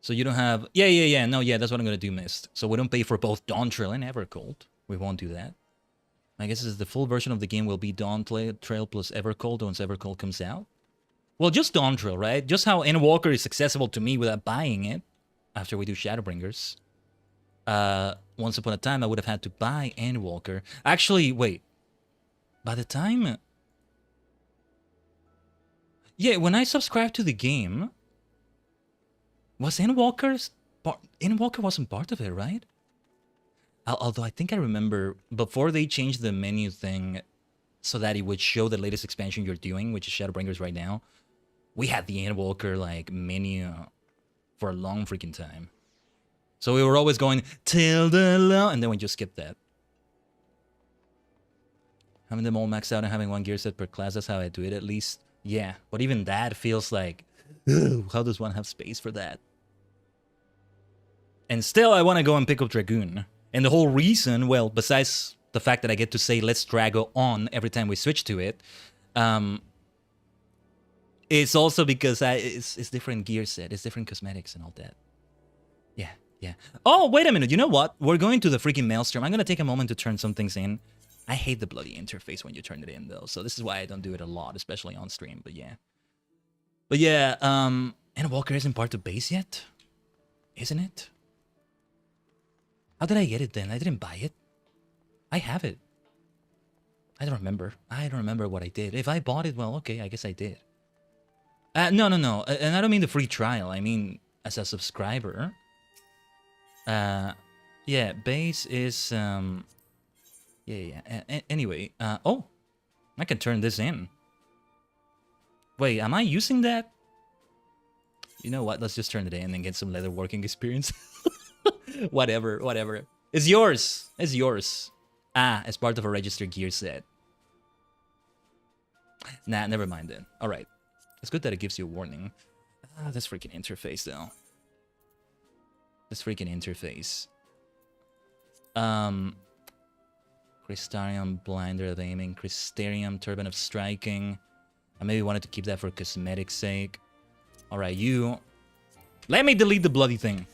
Speaker 3: So you don't have... Yeah. No, yeah, that's what I'm going to do, Mist. So we don't pay for both Dawn Trail and Evercold. We won't do that. I guess this is the full version of the game will be Dawn Trail plus Evercold once Evercold comes out. Well, just Dawn Trail, right? Just how Endwalker is accessible to me without buying it after we do Shadowbringers. Once upon a time, I would have had to buy Endwalker. Actually, wait. By the time... Yeah, when I subscribed to the game... Was Endwalker's... Endwalker wasn't part of it, right? Although I think I remember before they changed the menu thing so that it would show the latest expansion you're doing, which is Shadowbringers right now, we had the Endwalker like menu for a long freaking time. So we were always going till the law, and then we just skipped that. Having them all maxed out and having one gear set per class, that's how I do it at least. Yeah, but even that feels like, how does one have space for that? And still, I want to go and pick up Dragoon. And the whole reason, well, besides the fact that I get to say let's Drago on every time we switch to it, it's also because it's different gear set, it's different cosmetics and all that. Yeah. Oh, wait a minute, you know what? We're going to the freaking Maelstrom. I'm going to take a moment to turn some things in. I hate the bloody interface when you turn it in, though, so this is why I don't do it a lot, especially on stream, but yeah. Endwalker isn't part of base yet? Isn't it? How did I get it then? I didn't buy it. I have it. I don't remember. I don't remember what I did. If I bought it, well, okay, I guess I did. No. And I don't mean the free trial. I mean as a subscriber. Yeah, base is... Yeah. Anyway, oh! I can turn this in. Wait, am I using that? You know what? Let's just turn it in and get some leather working experience. Whatever. It's yours. It's yours. As part of a registered gear set. Nah, never mind then. Alright. It's good that it gives you a warning. This freaking interface, though. This freaking interface. Crystarium, Blinder of Aiming. Crystarium, Turban of Striking. I maybe wanted to keep that for cosmetic sake. Alright, you... Let me delete the bloody thing.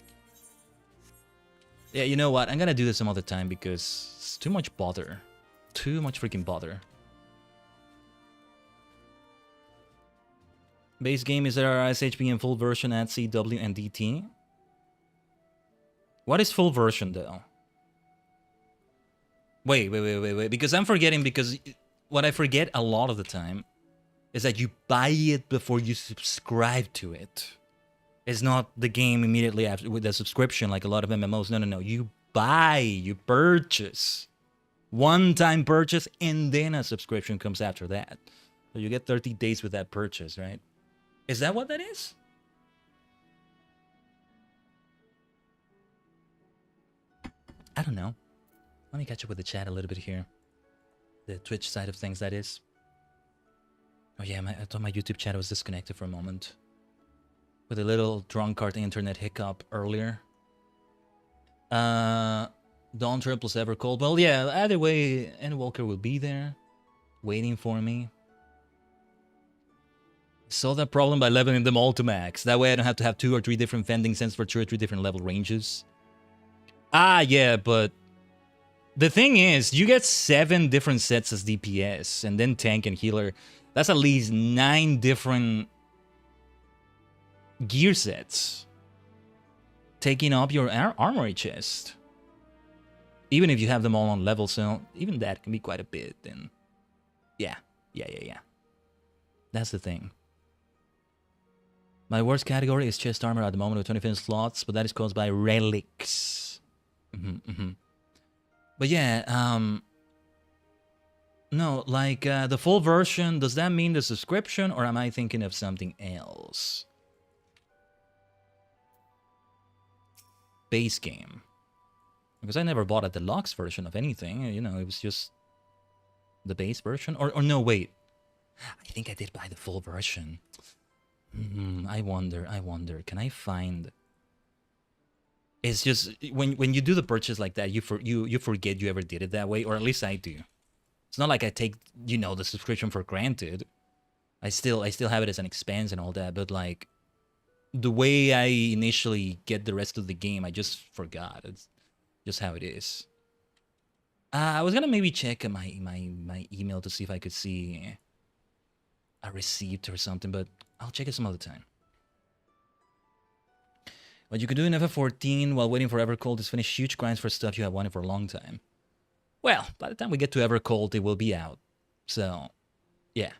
Speaker 3: Yeah, you know what? I'm gonna do this some other time because it's too much bother. Too much freaking bother. Base game is there SHP in full version at CW and DT? What is full version though? Wait. Because I'm forgetting because what I forget a lot of the time is that you buy it before you subscribe to it. It's not the game immediately after with the subscription like a lot of MMOs. No. You buy, you purchase. One-time purchase, and then a subscription comes after that. So you get 30 days with that purchase, right? Is that what that is? I don't know. Let me catch up with the chat a little bit here. The Twitch side of things, that is. Oh yeah, I thought my YouTube chat was disconnected for a moment. With a little drunkard internet hiccup earlier. Dawn Trail plus Evercold. Well, yeah, either way, Endwalker will be there. Waiting for me. Solve that problem by leveling them all to max. That way I don't have to have 2 or 3 different vending sets for 2 or 3 different level ranges. Ah, yeah, but... the thing is, you get 7 different sets as DPS, and then tank and healer. That's at least 9 different gear sets. Taking up your armory chest. Even if you have them all on level, so even that can be quite a bit, then... Yeah. That's the thing. My worst category is chest armor at the moment with 25 slots, but that is caused by relics. But yeah, no, like the full version, does that mean the subscription, or am I thinking of something else? Base game. Because I never bought a deluxe version of anything, you know, it was just the base version. Or no, wait. I think I did buy the full version. I wonder. Can I find... It's just when you do the purchase like that, you forget you ever did it that way, or at least I do. It's not like I take, you know, the subscription for granted. I still have it as an expense and all that, but like the way I initially get the rest of the game, I just forgot. It's just how it is. I was gonna maybe check my email to see if I could see a receipt or something, but I'll check it some other time. What you can do in FF14 while waiting for Evercold is finish huge grinds for stuff you have wanted for a long time. Well, by the time we get to Evercold, it will be out. So, yeah.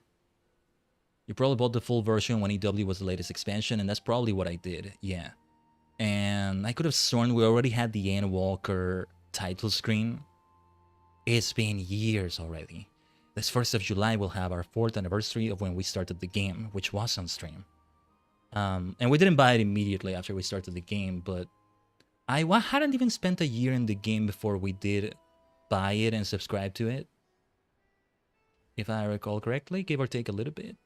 Speaker 3: You probably bought the full version when EW was the latest expansion, and that's probably what I did, yeah. And I could have sworn we already had the Endwalker title screen. It's been years already. This 1st of July will have our 4th anniversary of when we started the game, which was on stream. And we didn't buy it immediately after we started the game, but I hadn't even spent a year in the game before we did buy it and subscribe to it. If I recall correctly, give or take a little bit.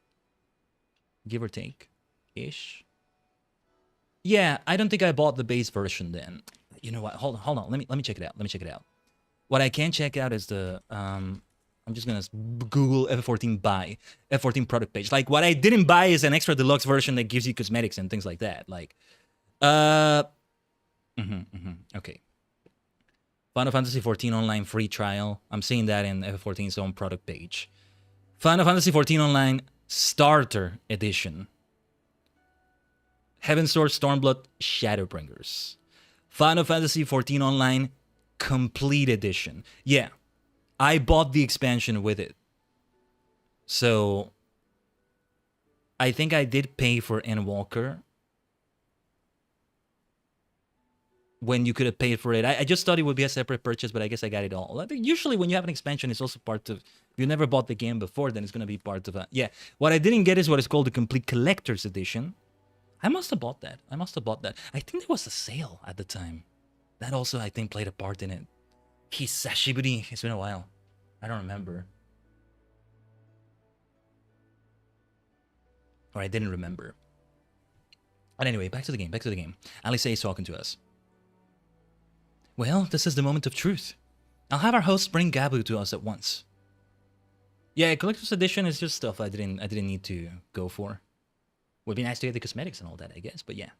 Speaker 3: Give or take-ish. Yeah, I don't think I bought the base version then. You know what? Hold on. Let me check it out. What I can check out is the I'm just gonna Google FF14 buy, F14 product page. Like, what I didn't buy is an extra deluxe version that gives you cosmetics and things like that. Like, okay. Final Fantasy XIV Online free trial. I'm seeing that in FF14's own product page. Final Fantasy XIV Online Starter Edition. Heaven's Sword Stormblood Shadowbringers. Final Fantasy XIV Online Complete Edition. Yeah. I bought the expansion with it. So, I think I did pay for Endwalker when you could have paid for it. I just thought it would be a separate purchase, but I guess I got it all. I think usually when you have an expansion, it's also part of... If you never bought the game before, then it's going to be part of a... Yeah, what I didn't get is what is called the Complete Collector's Edition. I must have bought that. I think there was a sale at the time. That also, I think, played a part in it. Hisashiburi. It's been a while. I don't remember. Or I didn't remember. But anyway, back to the game. Alice is talking to us. Well, this is the moment of truth. I'll have our host bring Gabu to us at once. Yeah, Collector's Edition is just stuff I didn't need to go for. Would be nice to get the cosmetics and all that, I guess, but yeah.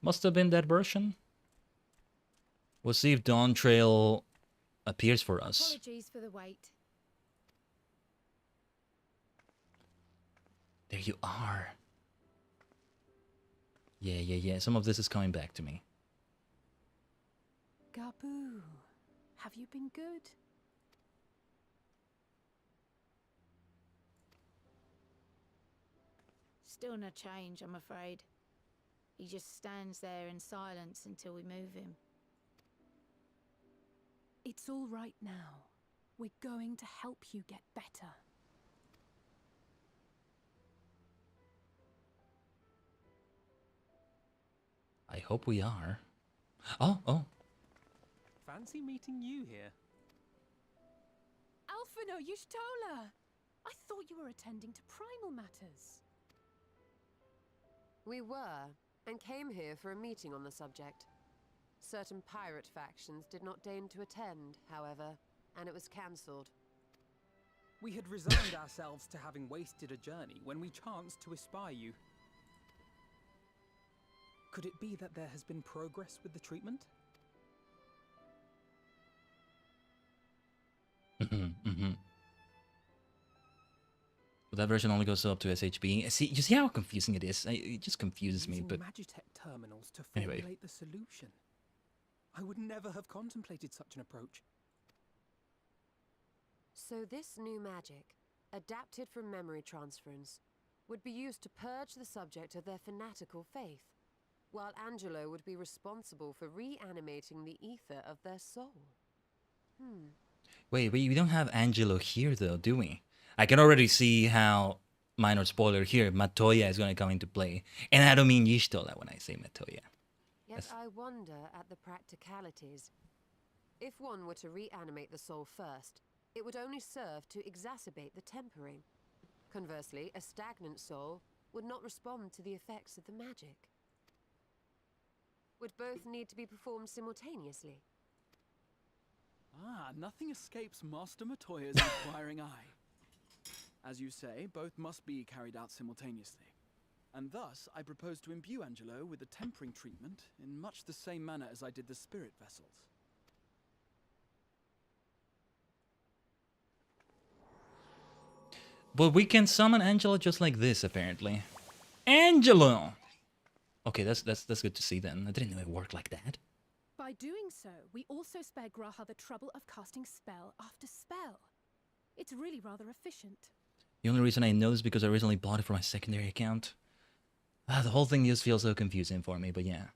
Speaker 3: Must have been that version. We'll see if Dawn Trail appears for us.
Speaker 9: Apologies for the wait.
Speaker 3: There you are. Yeah. Some of this is coming back to me.
Speaker 6: Gabu, have you been good?
Speaker 9: Still no change, I'm afraid. He just stands there in silence until we move him.
Speaker 6: It's all right now. We're going to help you get better.
Speaker 3: I hope we are. Oh.
Speaker 1: Fancy meeting you here.
Speaker 6: Alphino Yushtola! I thought you were attending to primal matters.
Speaker 10: We were, and came here for a meeting on the subject. Certain pirate factions did not deign to attend, however, and it was cancelled.
Speaker 1: We had resigned ourselves to having wasted a journey when we chanced to espy you. Could it be that there has been progress with the treatment?
Speaker 3: But that version only goes up to SHB. See, you see how confusing it is? It just confuses me, but...
Speaker 1: Magitech terminals to
Speaker 3: Anyway.
Speaker 1: formulate the solution. I would never have contemplated such an approach.
Speaker 10: So this new magic, adapted from memory transference, would be used to purge the subject of their fanatical faith, while Angelo would be responsible for reanimating the ether of their soul.
Speaker 3: Wait, we don't have Angelo here though, do we? I can already see how, minor spoiler here, Matoya is going to come into play. And I don't mean Y'shtola when I say Matoya.
Speaker 10: Yet I wonder at the practicalities. If one were to reanimate the soul first, it would only serve to exacerbate the tempering. Conversely, a stagnant soul would not respond to the effects of the magic. Would both need to be performed simultaneously?
Speaker 8: Ah, nothing escapes Master Matoya's inquiring eye. As you say, both must be carried out simultaneously. And thus, I propose to imbue Angelo with the tempering treatment in much the same manner as I did the spirit vessels.
Speaker 3: But we can summon Angelo just like this, apparently. Angelo! Okay, that's good to see then. I didn't know it worked like that.
Speaker 6: By doing so, we also spare Graha the trouble of casting spell after spell. It's really rather efficient.
Speaker 3: The only reason I know this is because I recently bought it for my secondary account. The whole thing just feels so confusing for me, but yeah.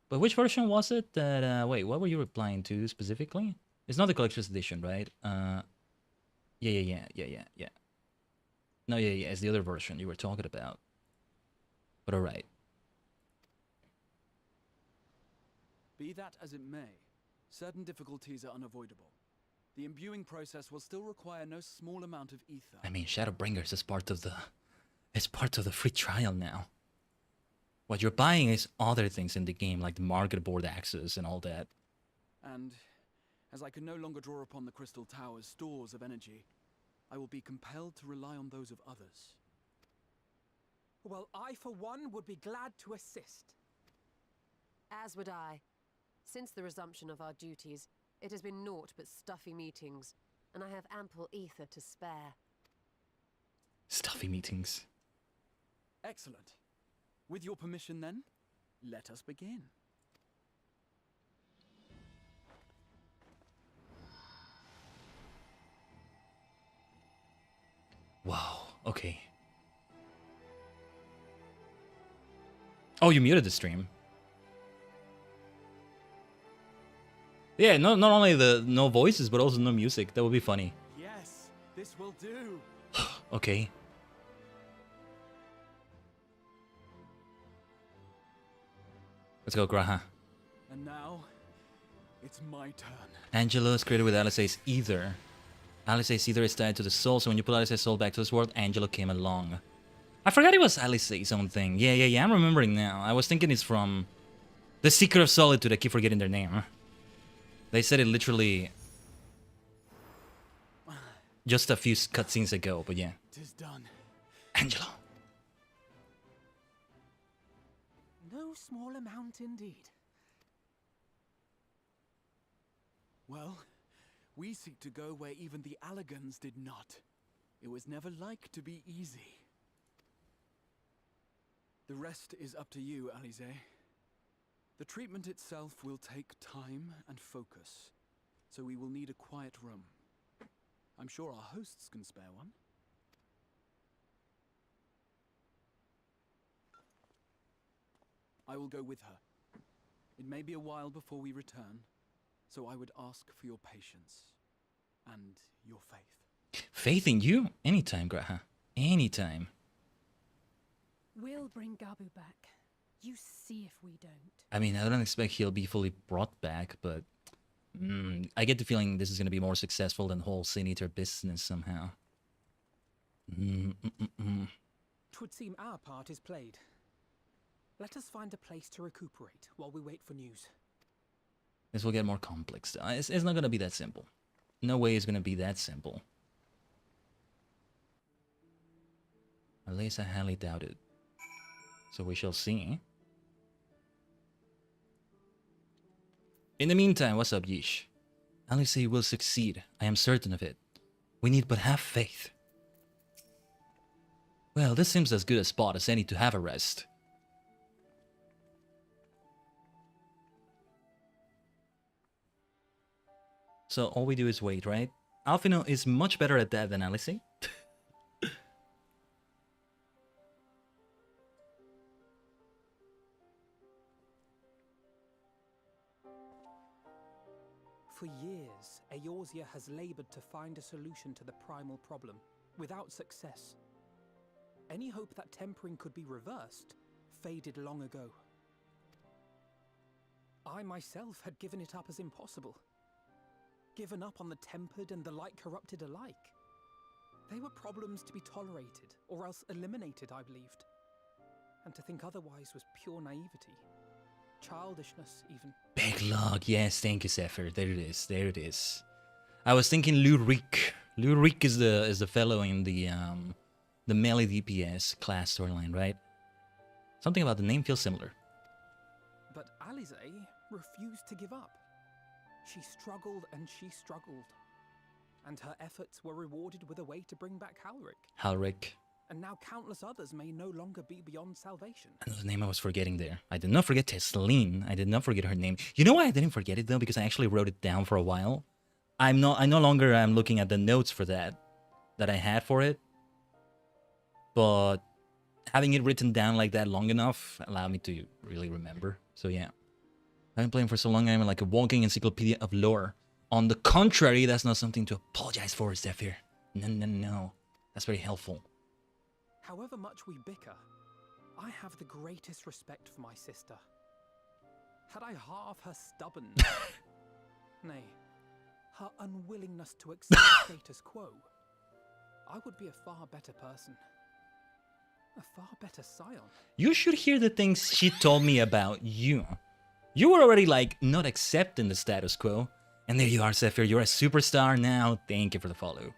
Speaker 3: But which version was it that, wait, what were you replying to specifically? It's not the collector's edition, right? Yeah. No, yeah, it's the other version you were talking about. But alright.
Speaker 8: Be that as it may, certain difficulties are unavoidable. The imbuing process will still require no small amount of ether.
Speaker 3: I mean, Shadowbringers is part of the... It's part of the free trial now. What you're buying is other things in the game, like the market board access and all that.
Speaker 8: And as I can no longer draw upon the Crystal Tower's stores of energy, I will be compelled to rely on those of others.
Speaker 1: Well, I, for one, would be glad to assist.
Speaker 10: As would I. Since the resumption of our duties, it has been naught but stuffy meetings, and I have ample ether to spare.
Speaker 3: Stuffy meetings.
Speaker 8: Excellent. With your permission then, let us begin.
Speaker 3: Wow, okay. Oh, you muted the stream. Yeah, not only the no voices, but also no music. That would be funny.
Speaker 8: Yes, this will do.
Speaker 3: Okay. Let's go, Graha.
Speaker 8: And now, it's my turn.
Speaker 3: Angelo is created with Alice's ether. Alice's ether is tied to the soul, so when you put Alice's soul back to this world, Angelo came along. I forgot it was Alice's own thing. Yeah, I'm remembering now. I was thinking it's from The Seeker of Solitude. I keep forgetting their name. They said it literally just a few cutscenes ago, but yeah.
Speaker 8: It is done.
Speaker 3: Angelo.
Speaker 1: No small amount indeed.
Speaker 8: Well, we seek to go where even the Allegans did not. It was never like to be easy. The rest is up to you, Alize. The treatment itself will take time and focus, so we will need a quiet room. I'm sure our hosts can spare one. I will go with her. It may be a while before we return, so I would ask for your patience and your faith.
Speaker 3: Faith in you? Anytime, Graha. Anytime.
Speaker 6: We'll bring Gabu back. You see if we don't.
Speaker 3: I mean, I don't expect he'll be fully brought back, but I get the feeling this is going to be more successful than whole Sin Eater business somehow.
Speaker 1: Twould seem our part is played. Let us find a place to recuperate while we wait for news.
Speaker 3: This will get more complex. It's not going to be that simple. No way it's going to be that simple. At least I highly doubt it. So we shall see. In the meantime, what's up, Yeesh? Alice will succeed. I am certain of it. We need but have faith. Well, this seems as good a spot as any to have a rest. So all we do is wait, right? Alfino is much better at that than Alice.
Speaker 1: For years, Eorzea has labored to find a solution to the primal problem, without success. Any hope that tempering could be reversed faded long ago. I myself had given it up as impossible. Given up on the tempered and the light corrupted alike. They were problems to be tolerated, or else eliminated, I believed. And to think otherwise was pure naivety. Childishness, even.
Speaker 3: Big log, yes, thank you, Zephyr. There it is, there it is. I was thinking Lurik. Lurik is the fellow in the melee DPS class storyline, right? Something about the name feels similar.
Speaker 1: But Alize refused to give up. She struggled and she struggled. And her efforts were rewarded with a way to bring back Halric.
Speaker 3: Halric.
Speaker 1: And now countless others may no longer be beyond salvation.
Speaker 3: Another name I was forgetting there. I did not forget Tesleen. I did not forget her name. You know why I didn't forget it though? Because I actually wrote it down for a while. I no longer am looking at the notes for that I had for it. But having it written down like that long enough allowed me to really remember. So yeah. I've been playing for so long I'm like a walking encyclopedia of lore. On the contrary, that's not something to apologize for, Zephyr. No. That's very helpful.
Speaker 1: However much we bicker, I have the greatest respect for my sister. Had I half her stubbornness, nay, her unwillingness to accept status quo, I would be a far better person. A far better scion.
Speaker 3: You should hear the things she told me about you. You were already like not accepting the status quo. And there you are, Zephyr. You're a superstar now. Thank you for the follow.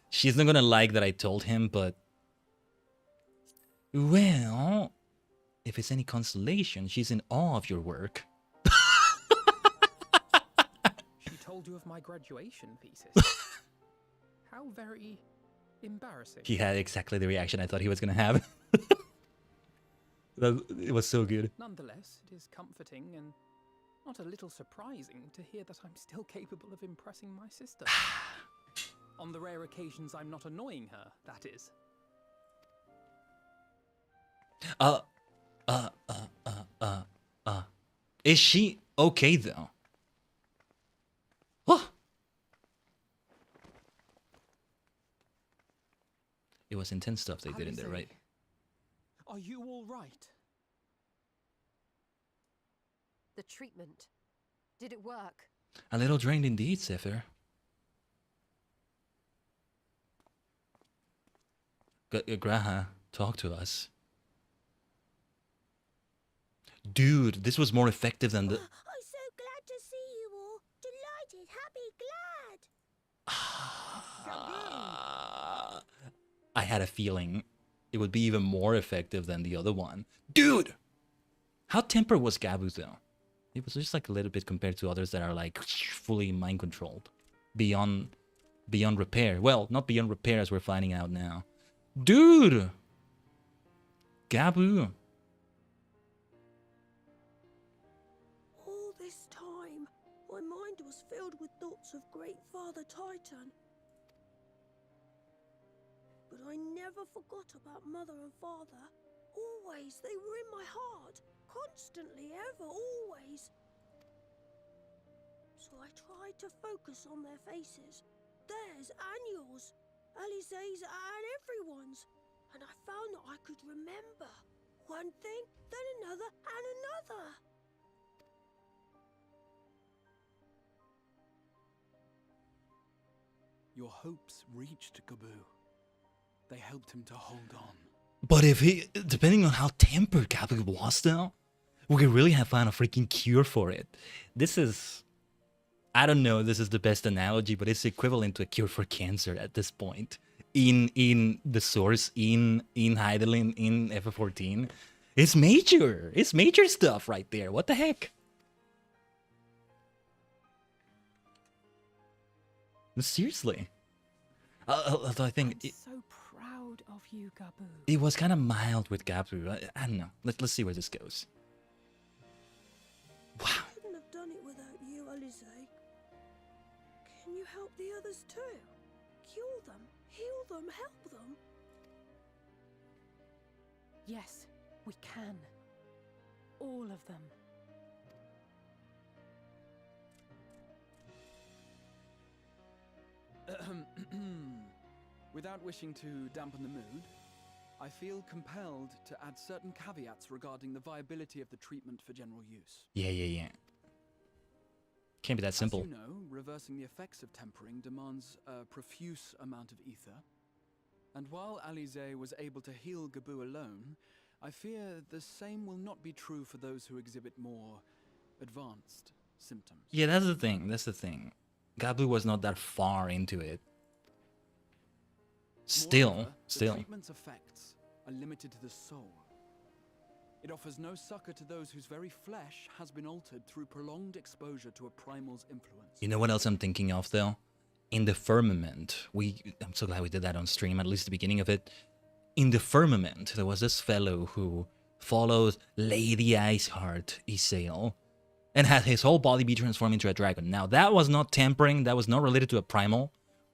Speaker 3: She's not gonna like that I told him, but... Well... If it's any consolation, she's in awe of your work.
Speaker 1: She told you of my graduation thesis. How very embarrassing.
Speaker 3: He had exactly the reaction I thought he was gonna have. It was so good.
Speaker 1: Nonetheless, it is comforting and not a little surprising to hear that I'm still capable of impressing my sister. On the rare occasions I'm not annoying her, that is.
Speaker 3: Is she okay though? Oh! It was intense stuff they did in there, right?
Speaker 1: Are you all right?
Speaker 10: The treatment. Did it work?
Speaker 3: A little drained indeed, Zephyr. Graha, talk to us. Dude, this was more effective than the...
Speaker 14: I'm so glad to see you all. Delighted, happy, glad.
Speaker 3: I had a feeling it would be even more effective than the other one. Dude! How tempered was Gabu though? It was just like a little bit compared to others that are like fully mind controlled. Beyond repair. Well, not beyond repair as we're finding out now. Dude! Gabu.
Speaker 14: All this time, My mind was filled with thoughts of Great Father Titan. But I never forgot about Mother and Father. Always, they were in my heart. Constantly, ever, always. So I tried to focus on their faces. Theirs and yours. Alize's and everyone's. And I found that I could remember. One thing, then another, and another.
Speaker 8: Your hopes reached Gaboo. They helped him to hold on.
Speaker 3: But if he, depending on how tempered Gaboo was though, we could really have found a freaking cure for it. This is, I don't know, this is the best analogy, but it's equivalent to a cure for cancer at this point. In the source, in Heidelin, in FF14. It's major stuff right there. What the heck? Seriously. Although I think
Speaker 6: I'm so proud of you, Gaboo.
Speaker 3: it was kind of mild with Gaboo. I don't know. Let's see where this goes. Wow.
Speaker 14: I couldn't have done it without you, Alize. Can you help the others too? Cure them, heal them, help them.
Speaker 6: Yes, we can. All of them.
Speaker 8: Without wishing to dampen the mood, I feel compelled to add certain caveats regarding the viability of the treatment for general use.
Speaker 3: Yeah. Can't be that simple.
Speaker 8: As you know, reversing the effects of tempering demands a profuse amount of ether. And while Alize was able to heal Gaboo alone, I fear the same will not be true for those who exhibit more advanced symptoms.
Speaker 3: Yeah, that's the thing. Gaboo was not that far into it. Still.
Speaker 8: The treatment's effects are limited to the soul. It offers no succor to those whose very flesh has been altered through prolonged exposure to a primal's influence.
Speaker 3: You know what else I'm thinking of though? In the Firmament, I'm so glad we did that on stream, at least the beginning of it. In the Firmament, there was this fellow who followed Lady Iceheart Isael and had his whole body be transformed into a dragon. Now, that was not tempering, that was not related to a primal,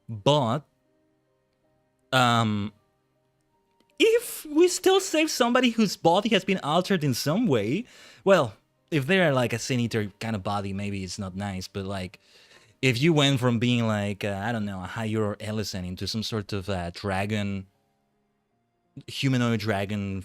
Speaker 3: but if we still save somebody whose body has been altered in some way, well, if they're like a Sin Eater kind of body, maybe it's not nice, but like, if you went from being like, I don't know, a Higher or Ellison into some sort of dragon, humanoid dragon